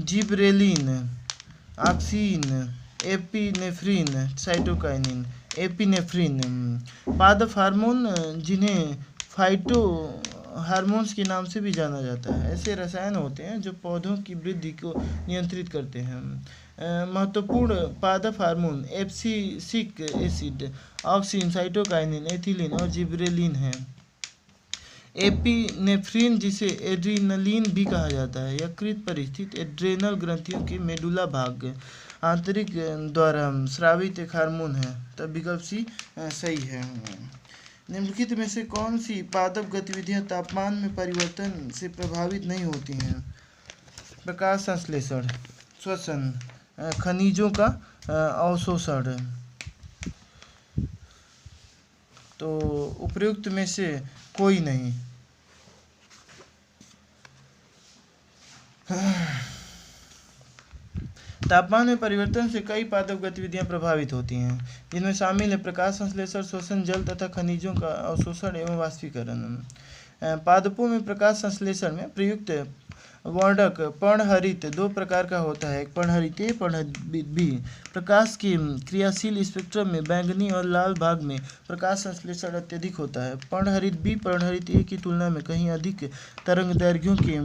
Gibberellin, auxin, epinephrine, cytokinin. Epinephrine पादप हार्मोन जिन्हें फाइटो हार्मोन्स के नाम से भी जाना जाता है। ऐसे रसायन होते हैं जो पौधों की वृद्धि को नियंत्रित करते हैं। महत्वपूर्ण पादप hormone abscisic acid, auxin, cytokinin, ethylene और जिबरेलिन है। एपिनेफ्रिन, जिसे एड्रीनलिन भी कहा जाता है, यकृत पर स्थित एड्रेनल ग्रंथियों के मेडुला भाग आंतरिक द्वारा स्रावित एक हार्मोन है। तब विकल्प सी सही है। निम्नलिखित में से कौन सी पादप गतिविधियां तापमान में परिवर्तन से प्रभावित नहीं होती हैं? प्रकाश संश्लेषण, श्वसन, खनिजों का अवशोषण। तो उपयुक्त में से कोई नहीं। तापमान में परिवर्तन से कई पादप गतिविधियां प्रभावित होती हैं, जिनमें शामिल है प्रकाश संश्लेषण, श्वसन, जल तथा खनिजों का अवशोषण एवं वाष्पीकरण। पादपों में प्रकाश संश्लेषण में प्रयुक्त वर्णक पर्णहरित दो प्रकार का होता है, एक पर्णहरित ए, पर्णहरित बी। प्रकाश के क्रियाशील स्पेक्ट्रम में बैंगनी और लाल भाग में प्रकाश संश्लेषण अत्यधिक होता है। पर्णहरित बी पर्णहरित ए की तुलना में कहीं अधिक तरंगदैर्घ्यों के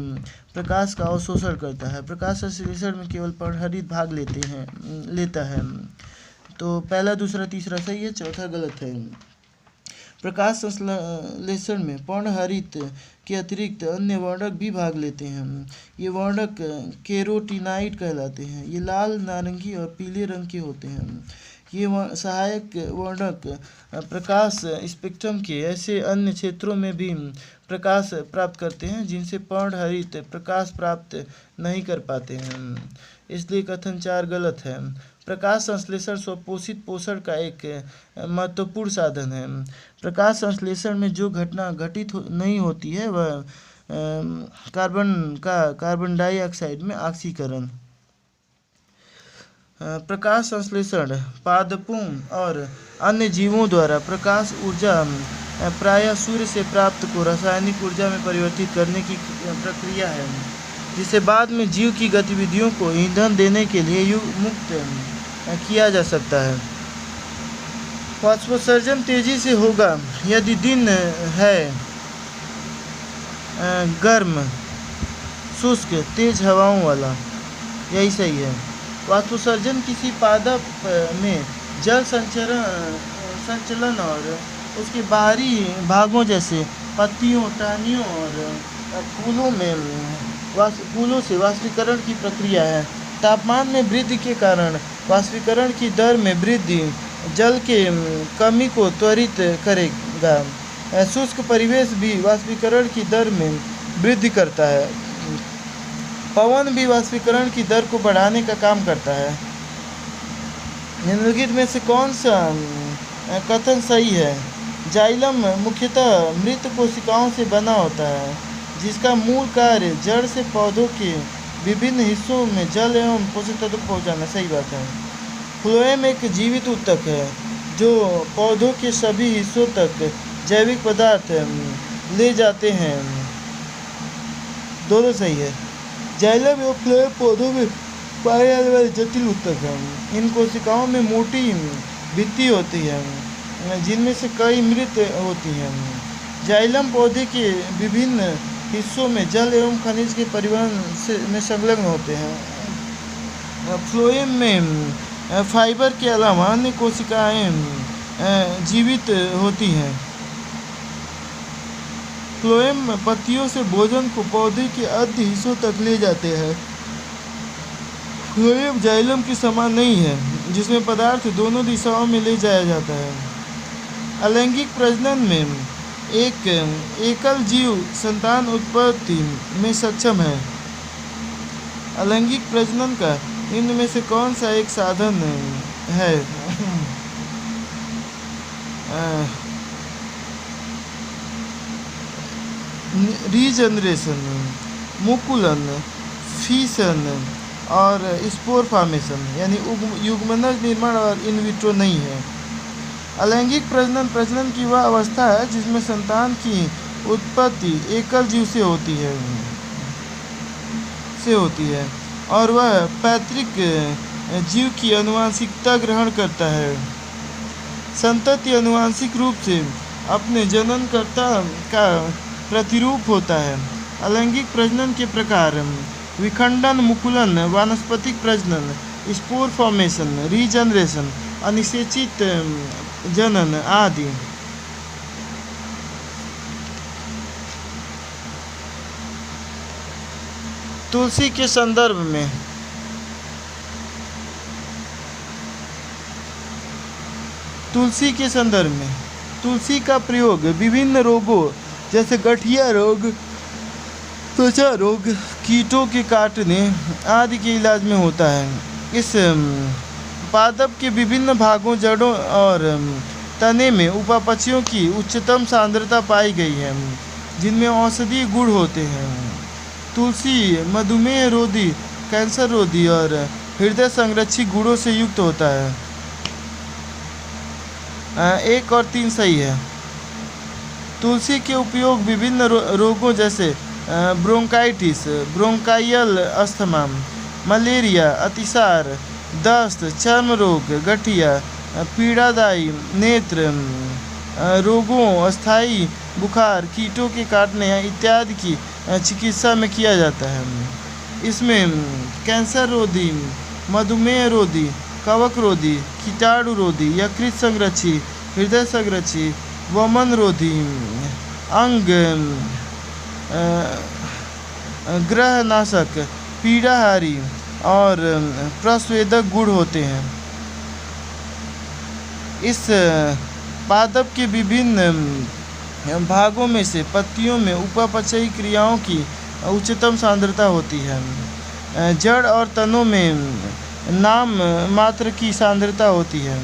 प्रकाश का अवशोषण करता है। प्रकाश संश्लेषण में केवल पर्णहरित भाग लेता है। तो पहला, दूसरा, तीसरा सही है, चौथा गलत है। प्रकाश संश्लेषण में पर्णहरित के अतिरिक्त अन्य वर्णक भी भाग लेते हैं। ये वर्णक केरोटिनाइड कहलाते हैं। ये लाल, नारंगी और पीले रंग के होते हैं। ये सहायक वर्णक प्रकाश स्पेक्ट्रम के ऐसे अन्य क्षेत्रों में भी प्रकाश प्राप्त करते हैं जिनसे पर्णहरित प्रकाश प्राप्त नहीं कर पाते हैं, इसलिए कथन 4 गलत है। प्रकाश संश्लेषण स्वपोषित पोषण का एक महत्वपूर्ण साधन है। प्रकाश संश्लेषण में जो घटना घटित नहीं होती है वह कार्बन डाइऑक्साइड में ऑक्सीकरण। प्रकाश संश्लेषण पादपों और अन्य जीवों द्वारा प्रकाश ऊर्जा प्रायः सूर्य से प्राप्त को रासायनिक ऊर्जा में परिवर्तित करने की प्रक्रिया है, जिसे बाद में जीव की गतिविधियों को ईंधन देने के लिए मुक्त किया जा सकता है। वाष्पोत्सर्जन तेजी से होगा यदि दिन है गर्म, शुष्क, तेज हवाओं वाला, यही सही है। वाष्पोत्सर्जन किसी पादप में जल संचलन और उसके बाहरी भागों जैसे पत्तियों, टहनियों और फूलों से वाष्पीकरण की प्रक्रिया है। तापमान में वृद्धि के कारण वाष्पीकरण की दर में वृद्धि जल के कमी को त्वरित करेगा। शुष्क परिवेश भी वाष्पीकरण की दर में वृद्धि करता है। पवन भी वाष्पीकरण की दर को बढ़ाने का काम करता है। निम्नलिखित में से कौन सा कथन सही है? जाइलम मुख्यतः मृत कोशिकाओं से बना होता है, जिसका मूल कार्य जड़ से पौधों के विभिन्न हिस्सों में जल एवं पोषक तत्व पहुँचाना। सही बात है। फ्लोएम एक जीवित ऊतक है जो पौधों के सभी हिस्सों तक जैविक पदार्थ ले जाते हैं। दोनों सही है। जाइलम एवं फ्लोएम पौधों में पाए जाने वाले जटिल ऊतक हैं। इन कोशिकाओं में मोटी भित्ति होती है, जिनमें से कई मृत होती हैं। जाइलम पौधे के विभिन्न हिस्सों में जल एवं खनिज के परिवहन में संलग्न होते हैं। फ्लोएम में फाइबर के अलावा अन्य कोशिकाएं जीवित होती हैं। फ्लोएम पत्तियों से भोजन को पौधे के अंत हिस्सों तक ले जाते हैं। फ्लोएम जाइलम के समान नहीं है, जिसमें पदार्थ दोनों दिशाओं में ले जाया जाता है। अलैंगिक प्रजनन में एक एकल जीव संतान उत्पत्ति में सक्षम है। अलैंगिक प्रजनन का इनमें से कौन सा एक साधन है? रीजनरेशन, मुकुलन, फीसन और स्पोर फॉर्मेशन, यानी युग्मनज निर्माण और इन विट्रो नहीं है। अलैंगिक प्रजनन की वह अवस्था है जिसमें संतान की उत्पत्ति एकल जीव से होती है और वह पैतृक जीव की आनुवंशिकता ग्रहण करता है। संतति आनुवंशिक रूप से अपने जननकर्ता का प्रतिरूप होता है। अलैंगिक प्रजनन के प्रकार विखंडन, मुकुलन, वानस्पतिक प्रजनन, स्पोर फॉर्मेशन, रीजनरेशन, अनिषेचित जनन आदि। तुलसी के संदर्भ में तुलसी का प्रयोग विभिन्न रोगों जैसे गठिया रोग, त्वचा रोग, कीटों के काटने आदि के इलाज में होता है। इस पादप के विभिन्न भागों, जड़ों और तने में उपापचयों की उच्चतम सांद्रता पाई गई है, जिनमें औषधीय गुण होते हैं। तुलसी मधुमेह रोधी, कैंसर रोधी और हृदय संरक्षी गुणों से युक्त होता है। 1 और 3 सही है। तुलसी के उपयोग विभिन्न रोगों जैसे ब्रोंकाइटिस, ब्रोंकाइयल अस्थमा, मलेरिया, अतिसार, दस्त, चर्म रोग, गठिया, पीड़ादायी नेत्र रोगों, अस्थायी बुखार, कीटों के काटने इत्यादि की चिकित्सा में किया जाता है। इसमें कैंसर रोधी, मधुमेह रोधी, कवक रोधी, कीटाणु रोधी, यकृत संरक्षी, हृदय संरक्षी, वमन रोधी, अंग ग्रहनाशक, पीड़ाहारी और प्रस्वेदक गुण होते हैं। इस पादप के विभिन्न भागों में से पत्तियों में उपापचयी क्रियाओं की उच्चतम सांद्रता होती है। जड़ और तनों में नाम मात्र की सांद्रता होती है।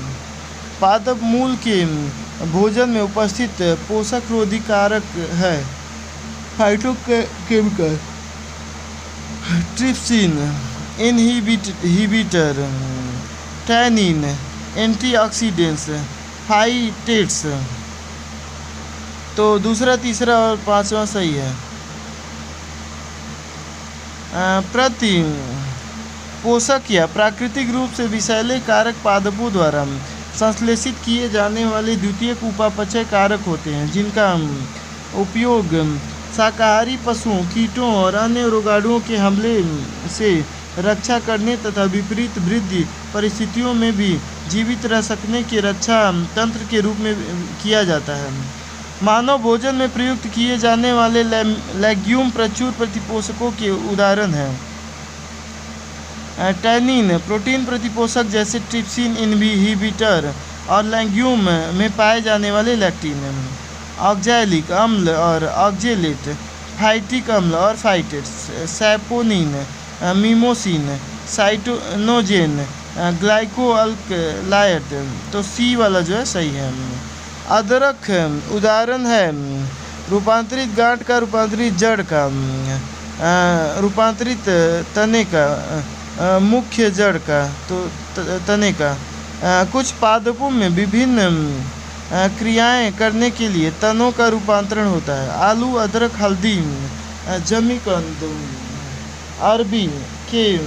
पादप मूल के भोजन में उपस्थित पोषक रोधी कारक है। Phytochemical, trypsin inhibitor, tannin, antioxidants, phytates. तो दूसरा, तीसरा और 5वां सही है। प्रति पोषक या प्राकृतिक रूप से विषैले कारक पादपों द्वारा संश्लेषित किए जाने वाले द्वितीयक उपापचय कारक होते हैं, जिनका उपयोग शाकाहारी पशुओं, कीटों और अन्य रोगाणुओं के हमले से रक्षा करने तथा विपरीत वृद्धि परिस्थितियों में भी जीवित रह सकने के रक्षा तंत्र के रूप में किया जाता है। मानव भोजन में प्रयुक्त किए जाने वाले लेग्यूम प्रचुर प्रतिपोषकों के उदाहरण हैं। टैनिन प्रोटीन प्रतिपोषक जैसे ट्रिप्सिन इनहिबिटर और लेग्यूम में पाए जाने वाले लैक्टिन, ऑक्जैलिक अम्ल और ऑक्जेलेट, फाइटिक अम्ल और फाइटेट्स, सैपोनिन, मिमोसिन, साइटोनोजेन, ग्लाइकोअल्कलाइड। तो सी वाला जो है सही है। अदरक उदाहरण है रूपांतरित गांठ का, रूपांतरित जड़ का, रूपांतरित तने का, मुख्य जड़ का, तो तने का। कुछ पादपों में विभिन्न क्रियाएं करने के लिए तनों का रूपांतरण होता है। आलू, अदरक, हल्दी, जमीकंद, अरबी के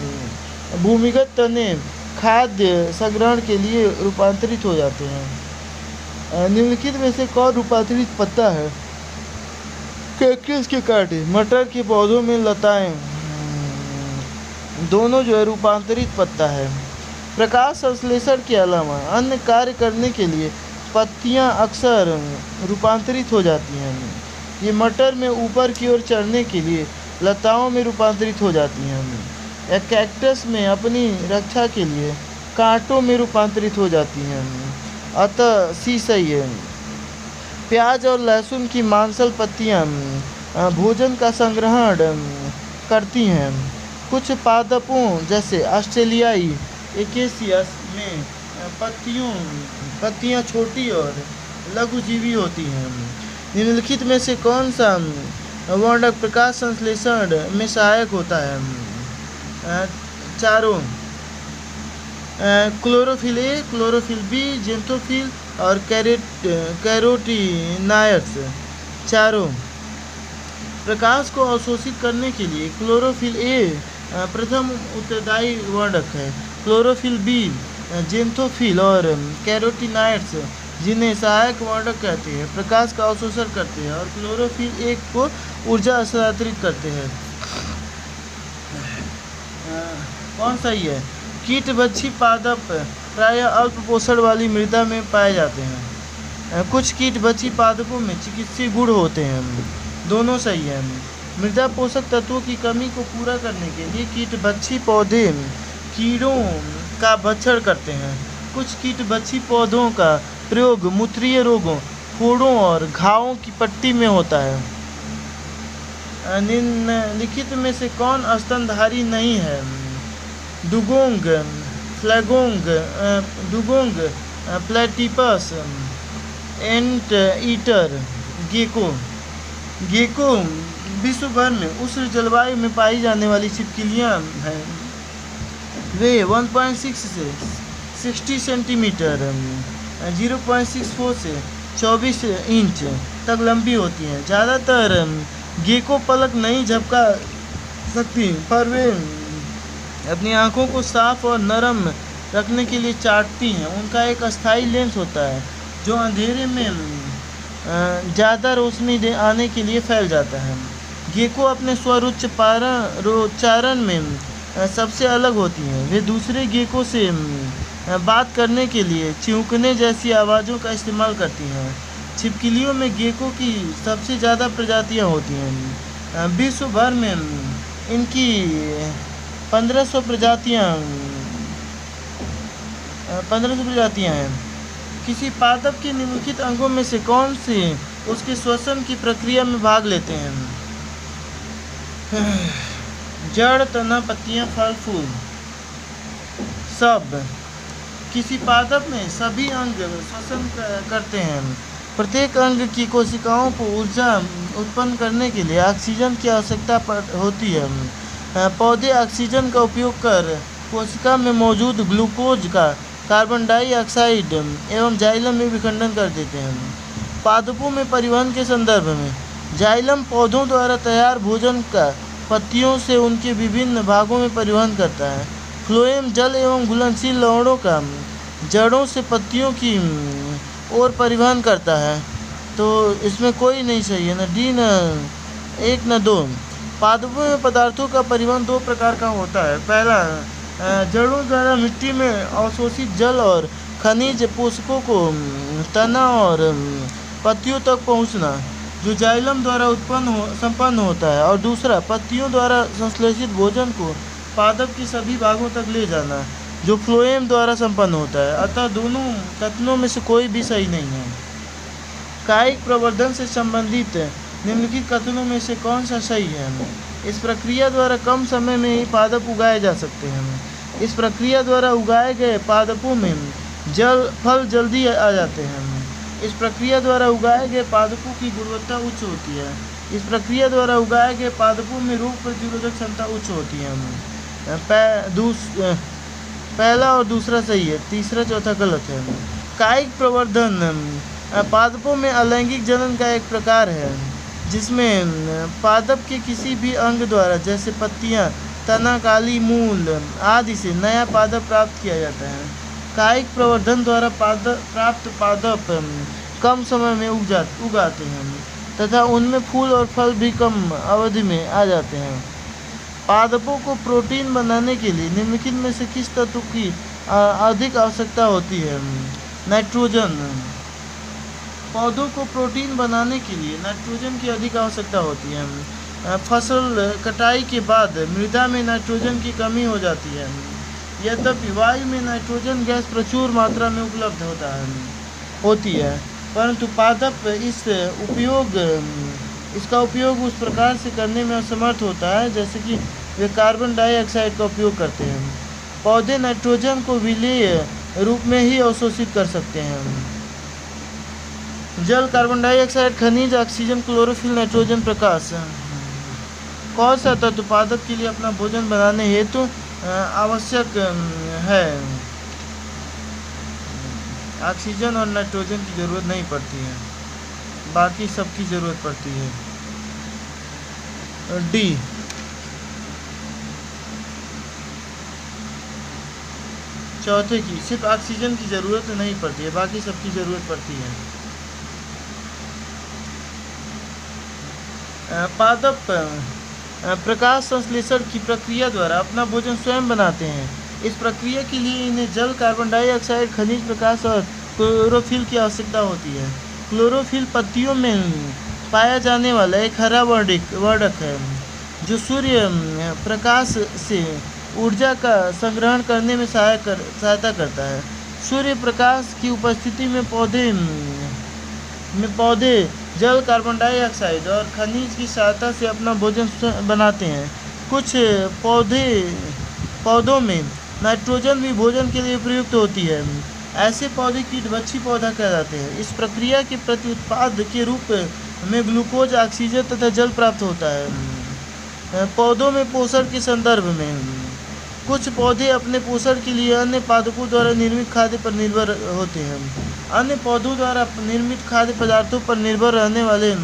भूमिगत तने खाद्य संग्रहण के लिए रूपांतरित हो जाते हैं। निम्नलिखित में से कौन रूपांतरित पत्ता है? कैक्टस के कांटे, मटर के पौधों में लताएं, दोनों जो है रूपांतरित पत्ता है। प्रकाश संश्लेषण के अलावा अन्य कार्य करने के लिए पत्तियां अक्सर रूपांतरित हो जाती हैं। ये मटर में ऊपर की ओर चढ़ने के लिए लताओं में रूपांतरित हो जाती हैं, या कैक्टस में अपनी रक्षा के लिए कांटों में रूपांतरित हो जाती हैं। अतः सी सही है। प्याज और लहसुन की मांसल पत्तियां भोजन का संग्रहण करती हैं। कुछ पादपों जैसे ऑस्ट्रेलियाई एकेसियस में पत्तियां छोटी और लघुजीवी होती हैं। निम्नलिखित में से कौन सा वर्णक प्रकाश संश्लेषण में सहायक होता है? चारों, chlorophyll A, chlorophyll B, xanthophyll और कैरोटीनायड्स। चारों प्रकाश को अवशोषित करने के लिए क्लोरोफिल ए प्रथम उत्तरदायी वर्णक है। क्लोरोफिल बी, जेंथोफिल और कैरोटीनायड्स, जिन्हें सहायक वर्णक कहते हैं, प्रकाश का अवशोषण करते हैं और क्लोरोफिल ए को ऊर्जा हस्तांतरित करते हैं। कौन सही है? कीटभक्षी पादप प्रायः अल्प पोषण वाली मृदा में पाए जाते हैं। कुछ कीटभक्षी पादपों में चिकित्सीय गुण होते हैं। दोनों सही है। मृदा पोषक तत्वों की कमी को पूरा करने के लिए कीटभक्षी पौधे कीड़ों का भक्षण करते हैं। कुछ कीटभक्षी पौधों का प्रयोग मूत्रीय रोगों, फोड़ों और घावों की पट्टी में होता है। निम्नलिखित में से कौन स्तनधारी नहीं है? डुगोंग, फ्लैगोंग, dugong, platypus, anteater, gecko. Gecko विश्व भर में उष्ण जलवायु में पाई जाने वाली छिपकलियाँ हैं। वे 1.6 से 60 सेंटीमीटर 0.64 से 24 इंच तक लंबी होती हैं। ज़्यादातर गेको पलक नहीं झपका सकती, पर वे अपनी आँखों को साफ और नरम रखने के लिए चाटती हैं। उनका एक अस्थायी लेंस होता है जो अंधेरे में ज़्यादा रोशनी आने के लिए फैल जाता है। गेको अपने स्वरोच्चारण में सबसे अलग होती हैं। वे दूसरे गेको से बात करने के लिए चिहुकने जैसी आवाज़ों का इस्तेमाल करती हैं। छिपकलियों में गेको की सबसे ज़्यादा प्रजातियां होती हैं। विश्व भर में इनकी 1500 प्रजातियां हैं। किसी पादप के निम्नलिखित अंगों में से कौन से उसके श्वसन की प्रक्रिया में भाग लेते हैं? जड़, तना, पत्तियां, फल, फूल। सब। किसी पादप में सभी अंग श्वसन करते हैं। प्रत्येक अंग की कोशिकाओं को ऊर्जा उत्पन्न करने के लिए ऑक्सीजन की आवश्यकता होती है। पौधे ऑक्सीजन का उपयोग कर कोशिका में मौजूद ग्लूकोज का कार्बन डाइऑक्साइड एवं जाइलम में विखंडन कर देते हैं। पादपों में परिवहन के संदर्भ में जाइलम पौधों द्वारा तैयार भोजन का पत्तियों से उनके विभिन्न भागों में परिवहन करता है। फ्लोएम जल एवं घुलनशील लवणों का जड़ों से पत्तियों की ओर परिवहन करता है। तो इसमें कोई नहीं सही है, न डी, न 1, न 2। पादपों में पदार्थों का परिवहन दो प्रकार का होता है। पहला, जड़ों द्वारा मिट्टी में अवशोषित जल और खनिज पोषकों को तना और पत्तियों तक पहुंचना, जो जाइलम द्वारा संपन्न होता है। और दूसरा, पत्तियों द्वारा संश्लेषित भोजन को पादप की सभी भागों तक ले जाना, जो फ्लोएम द्वारा संपन्न होता है। अतः दोनों कथनों में से कोई भी सही नहीं है। कायिक प्रवर्धन से संबंधित निम्नलिखित कथनों में से कौन सा सही है? इस प्रक्रिया द्वारा कम समय में ही पादप उगाए जा सकते हैं। इस प्रक्रिया द्वारा उगाए गए पादपों में फल जल्दी आ जाते हैं। इस प्रक्रिया द्वारा उगाए गए पादपों की गुणवत्ता उच्च होती है। इस प्रक्रिया द्वारा उगाए गए पादपों में रोग प्रतिरोधक क्षमता उच्च होती है। पहला और दूसरा सही है, तीसरा चौथा गलत है। कायिक प्रवर्धन पादपों में अलैंगिक जनन का एक प्रकार है, जिसमें पादप के किसी भी अंग द्वारा, जैसे पत्तियां, तना, काली मूल आदि से नया पादप प्राप्त किया जाता है। कायिक प्रवर्धन द्वारा प्राप्त पादप कम समय में उगाते हैं तथा उनमें फूल और फल भी कम अवधि में आ जाते हैं। पादपों को प्रोटीन बनाने के लिए निम्नलिखित में से किस तत्व की अधिक आवश्यकता होती है? नाइट्रोजन। पौधों को प्रोटीन बनाने के लिए नाइट्रोजन की अधिक आवश्यकता होती है। फसल कटाई के बाद मृदा में नाइट्रोजन की कमी हो जाती है। यद्यपि वायु में नाइट्रोजन गैस प्रचुर मात्रा में उपलब्ध होती है, परंतु पादप इसका उपयोग उस प्रकार से करने में असमर्थ होता है जैसे कि वे कार्बन डाइऑक्साइड का उपयोग करते हैं। पौधे नाइट्रोजन को विलेय रूप में ही अवशोषित कर सकते हैं। जल, कार्बन डाइऑक्साइड, खनिज, ऑक्सीजन, क्लोरोफिल, नाइट्रोजन, प्रकाश। कौन सा तत्व पादप के लिए अपना भोजन बनाने हेतु आवश्यक है? ऑक्सीजन और नाइट्रोजन की जरूरत नहीं पड़ती है, बाकी सबकी जरूरत पड़ती है। डी। चौथे की सिर्फ ऑक्सीजन की जरूरत नहीं पड़ती है, बाकी सबकी जरूरत पड़ती है। पादप प्रकाश संश्लेषण की प्रक्रिया द्वारा अपना भोजन स्वयं बनाते हैं। इस प्रक्रिया के लिए इन्हें जल, कार्बन डाइऑक्साइड, खनिज, प्रकाश और क्लोरोफिल की आवश्यकता होती है। क्लोरोफिल पत्तियों में पाया जाने वाला एक हरा वर्णक है जो सूर्य प्रकाश से ऊर्जा का संग्रहण करने में सहायता करता है। सूर्य प्रकाश की उपस्थिति में पौधे जल, कार्बन डाइऑक्साइड और खनिज की सहायता से अपना भोजन बनाते हैं। कुछ पौधों में नाइट्रोजन भी भोजन के लिए प्रयुक्त होती है। ऐसे पौधे कीटभक्षी पौधा कहलाते हैं। इस प्रक्रिया के प्रत्युत्पाद के रूप में ग्लूकोज, ऑक्सीजन तथा जल प्राप्त होता है। पौधों में पोषण के संदर्भ में कुछ पौधे अपने पोषण के लिए अन्य पादपों द्वारा निर्मित खाद्य पर निर्भर होते हैं। अन्य पौधों द्वारा निर्मित खाद्य पदार्थों पर निर्भर रहने वाले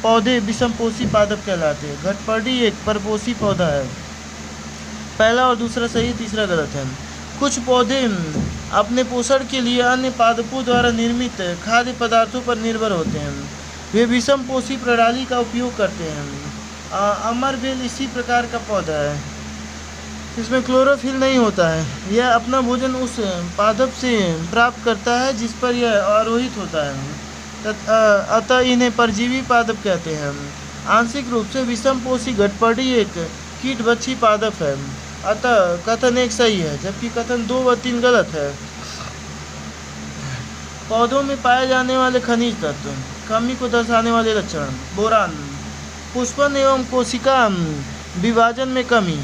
पौधे विषमपोषी पादप कहलाते हैं। घटपर्डी एक परपोषी पौधा है। पहला और दूसरा सही, तीसरा गलत है। कुछ पौधे अपने पोषण के लिए अन्य पादपों द्वारा निर्मित खाद्य पदार्थों पर निर्भर होते हैं। वे विषमपोषी प्रणाली का उपयोग करते हैं। अमरबेल इसी प्रकार का पौधा है। इसमें क्लोरोफिल नहीं होता है। यह अपना भोजन उस पादप से प्राप्त करता है जिस पर यह आरोहित होता है। अतः इन्हें परजीवी पादप कहते हैं। आंशिक रूप से विषमपोषी घटपर्डी एक कीटभक्षी पादप है। अतः कथन 1 सही है, जबकि कथन 2 व 3 गलत है। पौधों में पाए जाने वाले खनिज तत्व, कमी को दर्शाने वाले लक्षण। बोरान, पुष्पन एवं कोशिका विभाजन में कमी।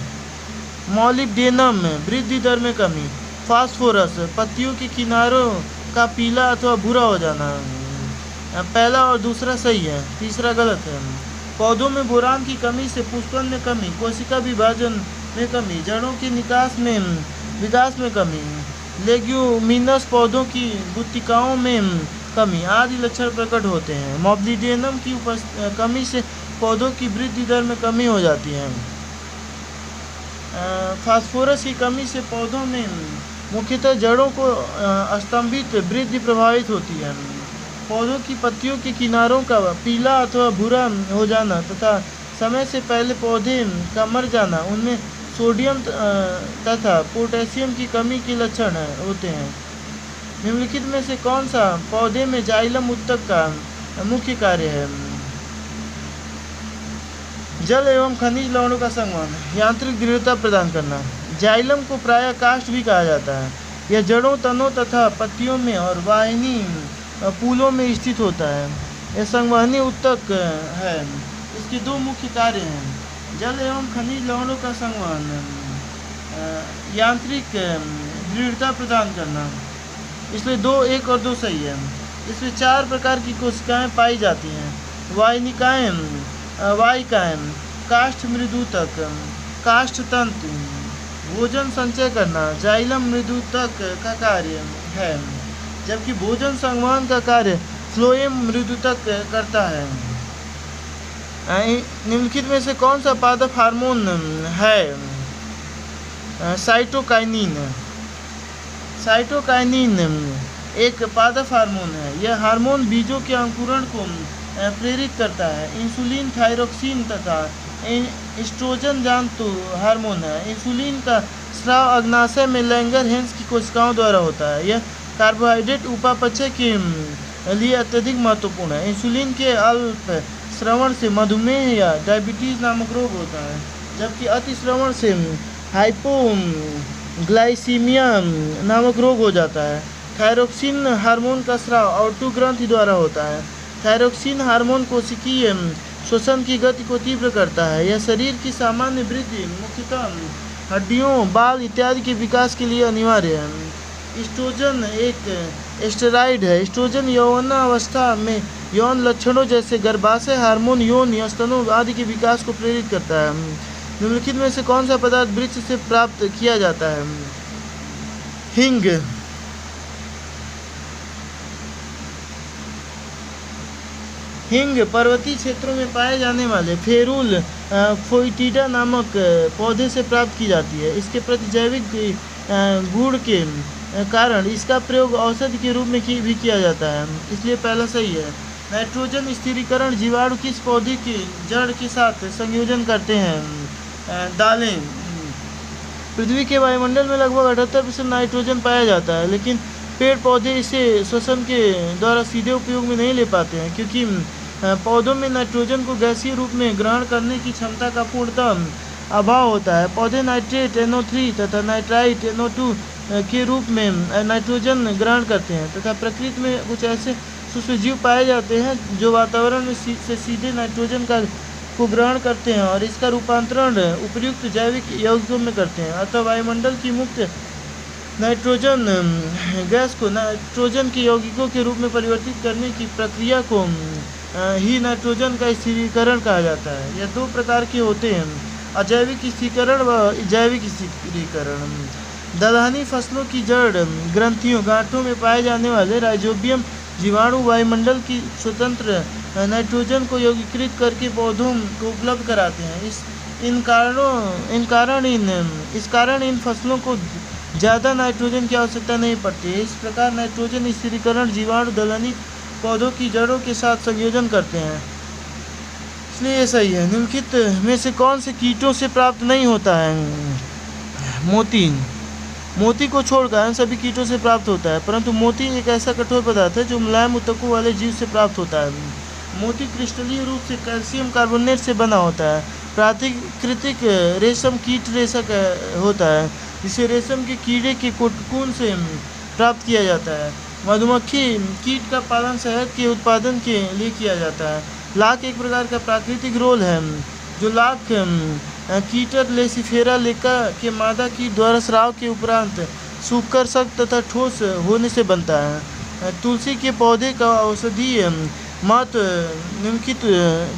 मॉलिब्डेनम, वृद्धि दर में कमी। फास्फोरस, पत्तियों के किनारों का पीला अथवा भूरा हो जाना। पहला और दूसरा सही है, तीसरा गलत है। पौधों में बोरान की कमी से पुष्पन में कमी, कोशिका विभाजन में कमी, जड़ों के विकास में कमी, लेग्यूमिनस पौधों की गुत्तिकाओं में कमी आदि लक्षण प्रकट होते हैं। मॉलिब्डेनम की कमी से पौधों की वृद्धि दर में कमी हो जाती है। फास्फोरस की कमी से पौधों में मुख्यतः जड़ों को स्तंभित वृद्धि प्रभावित होती है। पौधों की पत्तियों के किनारों का पीला अथवा भूरा हो जाना तथा समय से पहले पौधे का मर जाना, उनमें सोडियम तथा पोटेशियम की कमी के लक्षण होते हैं। निम्नलिखित में से कौन सा पौधे में जाइलम उत्तक का मुख्य कार्य है? जल एवं खनिज लवणों का संगमन, यांत्रिक दृढ़ता प्रदान करना। जाइलम को प्रायः काष्ठ भी कहा जाता है। यह जड़ों, तनों तथा पत्तियों में और वाहिनी फूलों में स्थित होता है। यह संवहनी उत्तक है। इसके 2 मुख्य कार्य हैं: जल एवं खनिज लवणों का संवहन, यांत्रिक दृढ़ता प्रदान करना। इसलिए 2, 1 और 2 सही है। इसमें 4 प्रकार की कोशिकाएं पाई जाती हैं: वाहिनिकाएं, वाहिकाएं, काष्ठ मृदुतक, काष्ठ तंतु, भोजन संचय करना। जाइलम मृदुतक का कार्य है, जबकि भोजन संवहन का कार्य फ्लोएम मृदुतक करता है। निम्नलिखित में से कौन सा पादप हार्मोन है? साइटोकाइनिन। साइटोकाइनिन एक पादप हार्मोन है। यह हार्मोन बीजों के अंकुरण को प्रेरित करता है। इंसुलिन, थायरोक्सिन तथा एस्ट्रोजन जंतु हार्मोन है। इंसुलिन का स्राव अग्नाशय में लैंगरहेंस की कोशिकाओं द्वारा होता है। यह कार्बोहाइड्रेट उपापचय के लिए अत्यधिक महत्वपूर्ण है। इंसुलिन के अल्प श्रवण से मधुमेह या डायबिटीज नामक रोग होता है, जबकि अतिश्रवण से हाइपोग्लाइसीमिया नामक रोग हो जाता है। थायरोक्सिन हार्मोन का स्राव ऑटो ग्रंथि द्वारा होता है। थायरोक्सिन हार्मोन कोशिकीय श्वसन की गति को तीव्र करता है। यह शरीर की सामान्य वृद्धि, मुख्यतः हड्डियों, बाल इत्यादि के विकास के लिए अनिवार्य है। एस्ट्रोजन एक एस्टेरॉइड है। एस्ट्रोजन यौवनावस्था में यौन लक्षणों जैसे गर्भाशय हार्मोन, यौन स्तनों आदि के विकास को प्रेरित करता है। निम्नलिखित में से कौन सा पदार्थ वृक्ष से प्राप्त किया जाता है? हिंग। हिंग पर्वतीय क्षेत्रों में पाए जाने वाले फेरुल फोइटिडा नामक पौधे से प्राप्त की जाती है। इसके प्रति जैविक गुण के कारण इसका प्रयोग औषधि के रूप में भी किया जाता है, इसलिए पहला सही है। नाइट्रोजन स्थिरीकरण जीवाणु किस पौधे की जड़ के साथ संयोजन करते हैं? दालें। पृथ्वी के वायुमंडल में लगभग 78% नाइट्रोजन पाया जाता है, लेकिन पेड़ पौधे इसे श्वसन के द्वारा सीधे उपयोग में नहीं ले पाते हैं, क्योंकि पौधों में नाइट्रोजन को गैसीय रूप में ग्रहण करने की क्षमता का पूर्णतः अभाव होता है। पौधे नाइट्रेट NO3 तथा नाइट्राइट NO2 के रूप में नाइट्रोजन ग्रहण करते हैं, तथा प्रकृति में कुछ ऐसे सूक्ष्मजीव पाए जाते हैं जो वातावरण में से सीधे नाइट्रोजन को ग्रहण करते हैं और इसका रूपांतरण उपयुक्त जैविक यौगिकों में करते हैं। अतः वायुमंडल की मुक्त नाइट्रोजन गैस को नाइट्रोजन के यौगिकों के रूप में परिवर्तित करने की प्रक्रिया को ही नाइट्रोजन का स्थिरीकरण कहा जाता है। यह दो प्रकार के होते हैं, अजैविक स्थिरीकरण व जैविक स्थिरीकरण। दलहनी फसलों की जड़ ग्रंथियों गांठों में पाए जाने वाले राइजोबियम जीवाणु वायुमंडल की स्वतंत्र नाइट्रोजन को यौगिकृत करके पौधों को उपलब्ध कराते हैं। इस कारण इन फसलों को ज़्यादा नाइट्रोजन की आवश्यकता नहीं पड़ती है। इस प्रकार नाइट्रोजन स्थिरीकरण जीवाणु दलहनी पौधों की जड़ों के साथ संयोजन करते हैं, इसलिए ये सही है। निम्नलिखित में से कौन से कीटों से प्राप्त नहीं होता है? मोती को छोड़कर सभी कीटों से प्राप्त होता है, परंतु मोती एक ऐसा कठोर पदार्थ है जो मुलायम ऊतकों वाले जीव से प्राप्त होता है। मोती क्रिस्टलीय रूप से कैल्शियम कार्बोनेट से बना होता है। प्राकृतिक रेशम कीट रेशक होता है, जिसे रेशम के कीड़े के कोकून से प्राप्त किया जाता है। मधुमक्खी कीट का पालन शहद के उत्पादन के लिए किया जाता है। लाख एक प्रकार का प्राकृतिक रोल है जो लाख कीटर लेसिफेरा लेका के मादा कीट द्वारा स्राव के उपरांत सूखकर सख्त तथा ठोस होने से बनता है। तुलसी के पौधे का औषधीय महत्व निम्नलिखित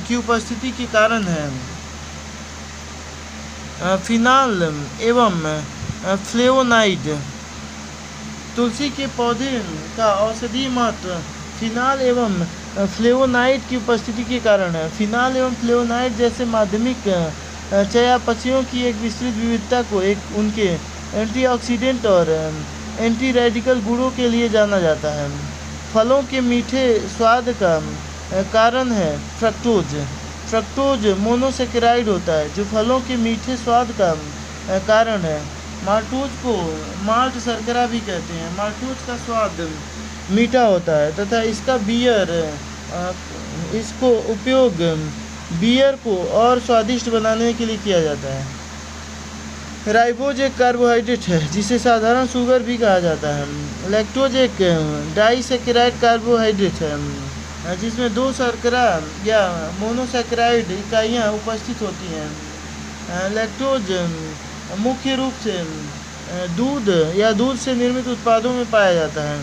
की उपस्थिति के कारण है। फिनाल एवं फ्लेवोनाइड। तुलसी के पौधे का औषधीय महत्व फिनाल एवं फ्लेवोनाइड की उपस्थिति के कारण है। फिनाल एवं फ्लेवोनाइड जैसे माध्यमिक चयापचयों की एक विस्तृत विविधता को उनके एंटीऑक्सीडेंट और एंटी रेडिकल गुणों के लिए जाना जाता है। फलों के मीठे स्वाद का कारण है फ्रक्टोज मोनोसेकेराइड होता है, जो फलों के मीठे स्वाद का कारण है। माल्टोज को माल्ट शर्करा भी कहते हैं। माल्टोज का स्वाद मीठा होता है तथा इसको उपयोग बियर को और स्वादिष्ट बनाने के लिए किया जाता है। राइबोज एक कार्बोहाइड्रेट है जिसे साधारण शुगर भी कहा जाता है। लैक्टोज एक डाइसेकेराइड कार्बोहाइड्रेट है जिसमें दो शर्करा या मोनोसेकेराइड इकाइयाँ उपस्थित होती हैं। लैक्टोज मुख्य रूप से दूध या दूध से निर्मित उत्पादों में पाया जाता है।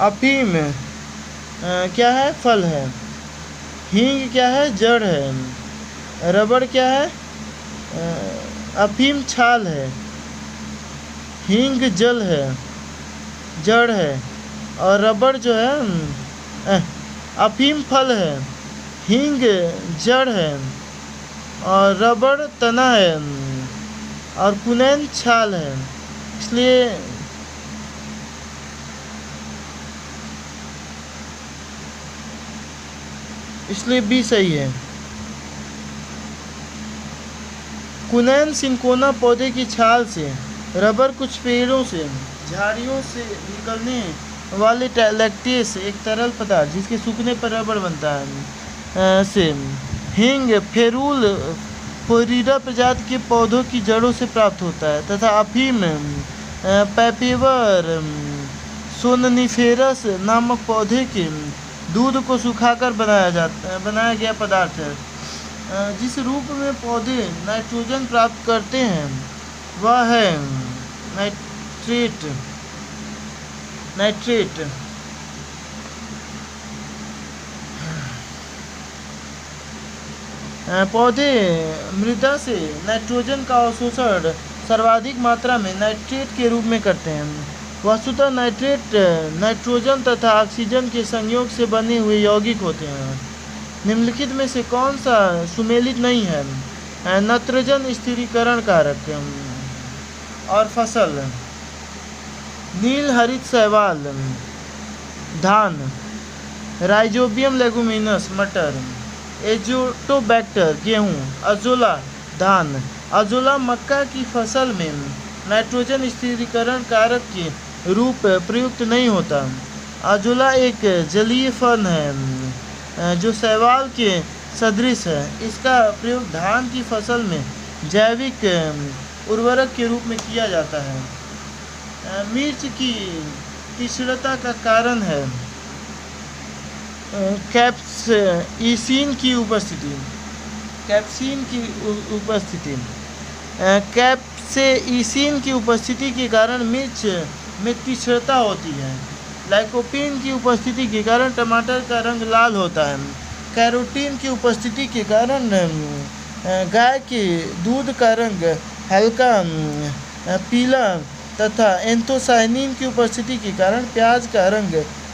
अफीम क्या है? फल है। हींग क्या है? जड़ है। रबड़ क्या है? अफीम छाल है। हींग जल है, जड़ है। और रबड़ जो है अफीम फल है, हींग जड़ है और रबड़ तना है और कुनैन छाल है। इसलिए बी सही है। कुनैन सिंकोना पौधे की छाल से, रबर कुछ पेड़ों से, झाड़ियों से निकलने वाले लैक्टेस एक तरल पदार्थ जिसके सूखने पर रबर बनता है से। हींग फेरूल फोरिडा प्रजाति के पौधों की जड़ों से प्राप्त होता है तथा अफीम पैपेवर सोननिफेरस नामक पौधे के दूध को सुखाकर बनाया गया पदार्थ है। जिस रूप में पौधे नाइट्रोजन प्राप्त करते हैं वह है नाइट्रेट। पौधे मृदा से नाइट्रोजन का अवशोषण सर्वाधिक मात्रा में नाइट्रेट के रूप में करते हैं। वस्तुतः नाइट्रेट नाइट्रोजन तथा ऑक्सीजन के संयोग से बने हुए यौगिक होते हैं। निम्नलिखित में से कौन सा सुमेलित नहीं है? नाइट्रोजन स्थिरीकरण कारक और फसल। नील हरित शैवाल धान, राइजोबियम लेगुमिनस मटर, एजोटोबैक्टर गेहूँ, अजोला धान। अजोला मक्का की फसल में नाइट्रोजन स्थिरीकरण कारक के रूप प्रयुक्त नहीं होता। अजोला एक जलीय फल है जो शैवाल के सदृश है। इसका प्रयोग धान की फसल में जैविक उर्वरक के रूप में किया जाता है। मिर्च की तीक्ष्णता का कारण है कैप्सेइन की उपस्थिति। कैप्सेइन की उपस्थिति के कारण मिर्च में तीक्ष्णता होती है। लाइकोपीन की उपस्थिति के कारण टमाटर का रंग लाल होता है। कैरोटीन की उपस्थिति के कारण गाय के दूध का रंग हल्का पीला तथा एंथोसायनिन की उपस्थिति के कारण प्याज का रंग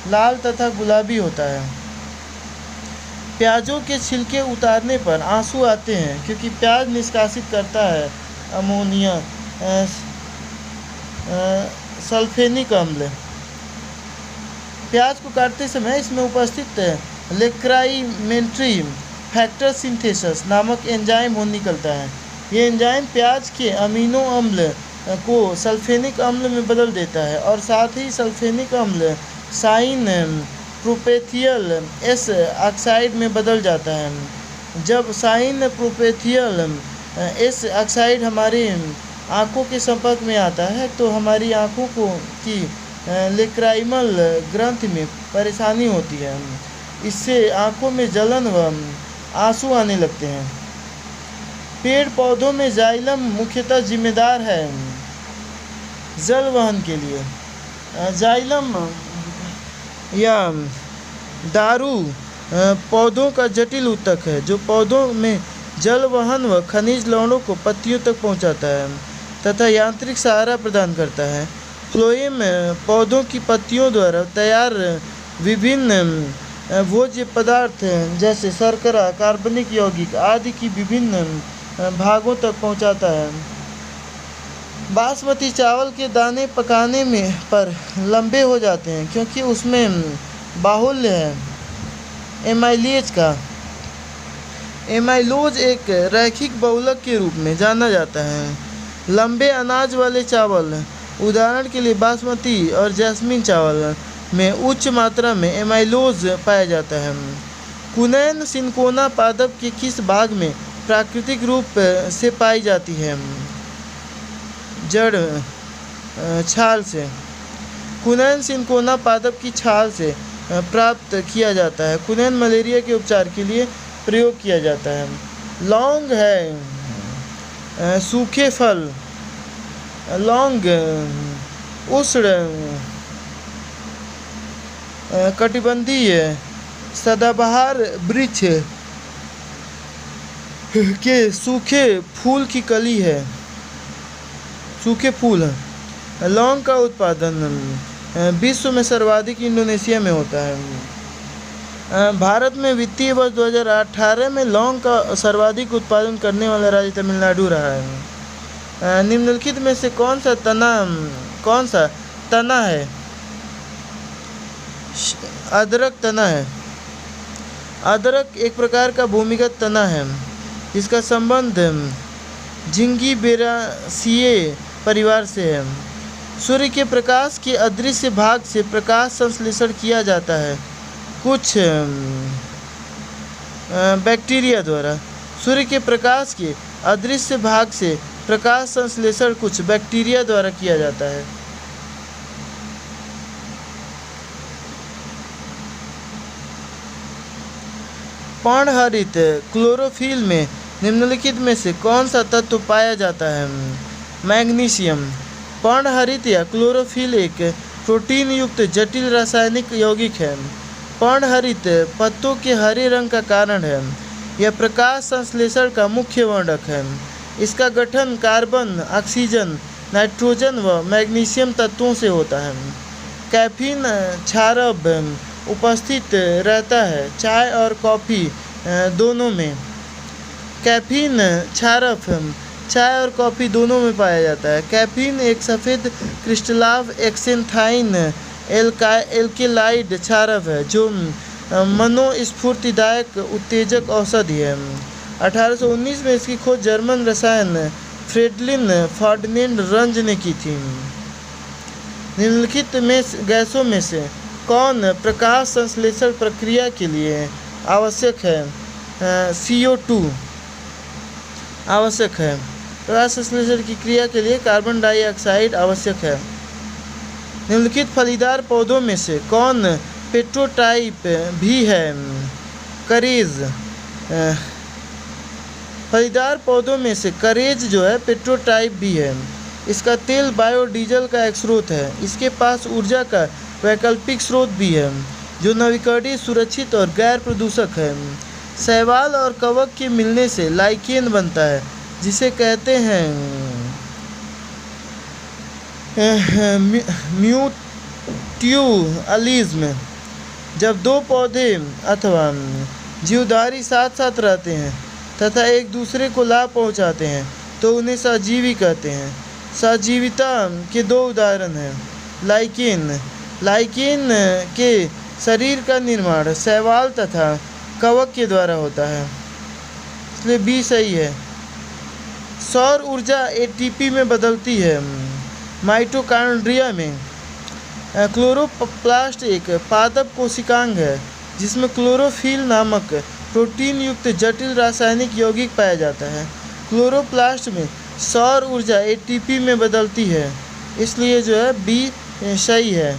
लाल तथा गुलाबी होता है। प्याजों के छिलके उतारने पर आंसू आते हैं क्योंकि प्याज निष्कासित करता है अमोनिया सल्फेनिक अम्ल। प्याज को काटते समय इसमें उपस्थित लेक्राइमेंट्री फैक्टर सिंथेसिस नामक एंजाइम निकलता है। ये एंजाइम प्याज के अमीनो अम्ल को सल्फेनिक अम्ल में बदल देता है और साथ ही सल्फेनिक अम्ल साइन प्रोपेथियल एस ऑक्साइड में बदल जाता है। जब साइन प्रोपेथियल एस ऑक्साइड हमारी आँखों के संपर्क में आता है तो हमारी आँखों की लेक्राइमल ग्रंथि में परेशानी होती है। इससे आँखों में जलन व आंसू आने लगते हैं। पेड़ पौधों में जाइलम मुख्यतः जिम्मेदार है जल वहन के लिए। जाइलम या दारू पौधों का जटिल ऊतक है जो पौधों में जल वहन व खनिज लवणों को पत्तियों तक पहुंचाता है तथा यांत्रिक सहारा प्रदान करता है। फ्लोएम पौधों की पत्तियों द्वारा तैयार विभिन्न भोज्य पदार्थ जैसे शर्करा, कार्बनिक यौगिक आदि की विभिन्न भागों तक पहुंचाता है। बासमती चावल के दाने पकाने में पर लंबे हो जाते हैं क्योंकि उसमें बाहुल्य है एमाइलेज का। एमाइलोज एक रैखिक बहुलक के रूप में जाना जाता है। लंबे अनाज वाले चावल उदाहरण के लिए बासमती और जैस्मिन चावल में उच्च मात्रा में एमाइलोज पाया जाता है। कुनैन सिनकोना पादप के किस भाग में प्राकृतिक रूप से पाई जाती है? जड़ छाल से। कुनैन सिनकोना पादप की छाल से प्राप्त किया जाता है। कुनैन मलेरिया के उपचार के लिए प्रयोग किया जाता है। लौंग है सूखे फल। लौंग उष्ण कटिबंधीय सदाबहार वृक्ष के सूखे फूल की कली है। सूखे फूल है। लौंग का उत्पादन विश्व में सर्वाधिक इंडोनेशिया में होता है। भारत में वित्तीय वर्ष 2018 में लौंग का सर्वाधिक उत्पादन करने वाला राज्य तमिलनाडु रहा है। निम्नलिखित में से कौन सा तना है? अदरक तना है। अदरक एक प्रकार का भूमिगत तना है जिसका संबंध झिंगीबेरासिए परिवार से है। सूर्य के प्रकाश के अदृश्य भाग से प्रकाश संश्लेषण किया जाता है कुछ बैक्टीरिया द्वारा। सूर्य के प्रकाश के अदृश्य भाग से प्रकाश संश्लेषण कुछ बैक्टीरिया द्वारा किया जाता है। पर्णहरित क्लोरोफिल में निम्नलिखित में से कौन सा तत्व पाया जाता है? मैग्नीशियम। पर्णहरित या क्लोरोफिल एक प्रोटीन युक्त जटिल रासायनिक यौगिक है। पर्णहरित पत्तों के हरे रंग का कारण है। यह प्रकाश संश्लेषण का मुख्य वर्णक है। इसका गठन कार्बन, ऑक्सीजन, नाइट्रोजन व मैग्नीशियम तत्वों से होता है। कैफीन क्षारब उपस्थित रहता है चाय और कॉफ़ी दोनों में। कैफीन क्षारब चाय और कॉफ़ी दोनों में पाया जाता है। कैफीन एक सफ़ेद क्रिस्टलाव एक्सेंथाइन एल्केलाइड क्षारब है जो मनोस्फूर्तिदायक उत्तेजक औषधि है। 1819 में इसकी खोज जर्मन रसायन फ्रेडलिन फर्डिनेंड रंज ने की थी। निम्नलिखित में गैसों में से कौन प्रकाश संश्लेषण प्रक्रिया के लिए आवश्यक है? CO2 आवश्यक है। प्रकाश संश्लेषण की क्रिया के लिए कार्बन डाइऑक्साइड आवश्यक है। निम्नलिखित फलीदार पौधों में से कौन पेट्रोटाइप भी है? करेज। फलीदार पौधों में से करेज जो है पेट्रोटाइप भी है। इसका तेल बायोडीजल का एक स्रोत है। इसके पास ऊर्जा का वैकल्पिक स्रोत भी है जो नवीकरणीय, सुरक्षित और गैर प्रदूषक है। शैवाल और कवक के मिलने से लाइकेन बनता है जिसे कहते हैं म्यूट्यूअलिज्म। जब दो पौधे अथवा जीवधारी साथ साथ रहते हैं तथा एक दूसरे को लाभ पहुंचाते हैं तो उन्हें सहजीवी कहते हैं। सहजीविता के दो उदाहरण हैं। लाइकेन के शरीर का निर्माण शैवाल तथा कवक के द्वारा होता है, इसलिए बी सही है। सौर ऊर्जा एटीपी में बदलती है। माइटोकॉन्ड्रिया में क्लोरोप्लास्ट एक पादप कोशिकांग है जिसमें क्लोरोफिल नामक प्रोटीन युक्त जटिल रासायनिक यौगिक पाया जाता है। क्लोरोप्लास्ट में सौर ऊर्जा एटीपी में बदलती है, इसलिए जो है बी सही है।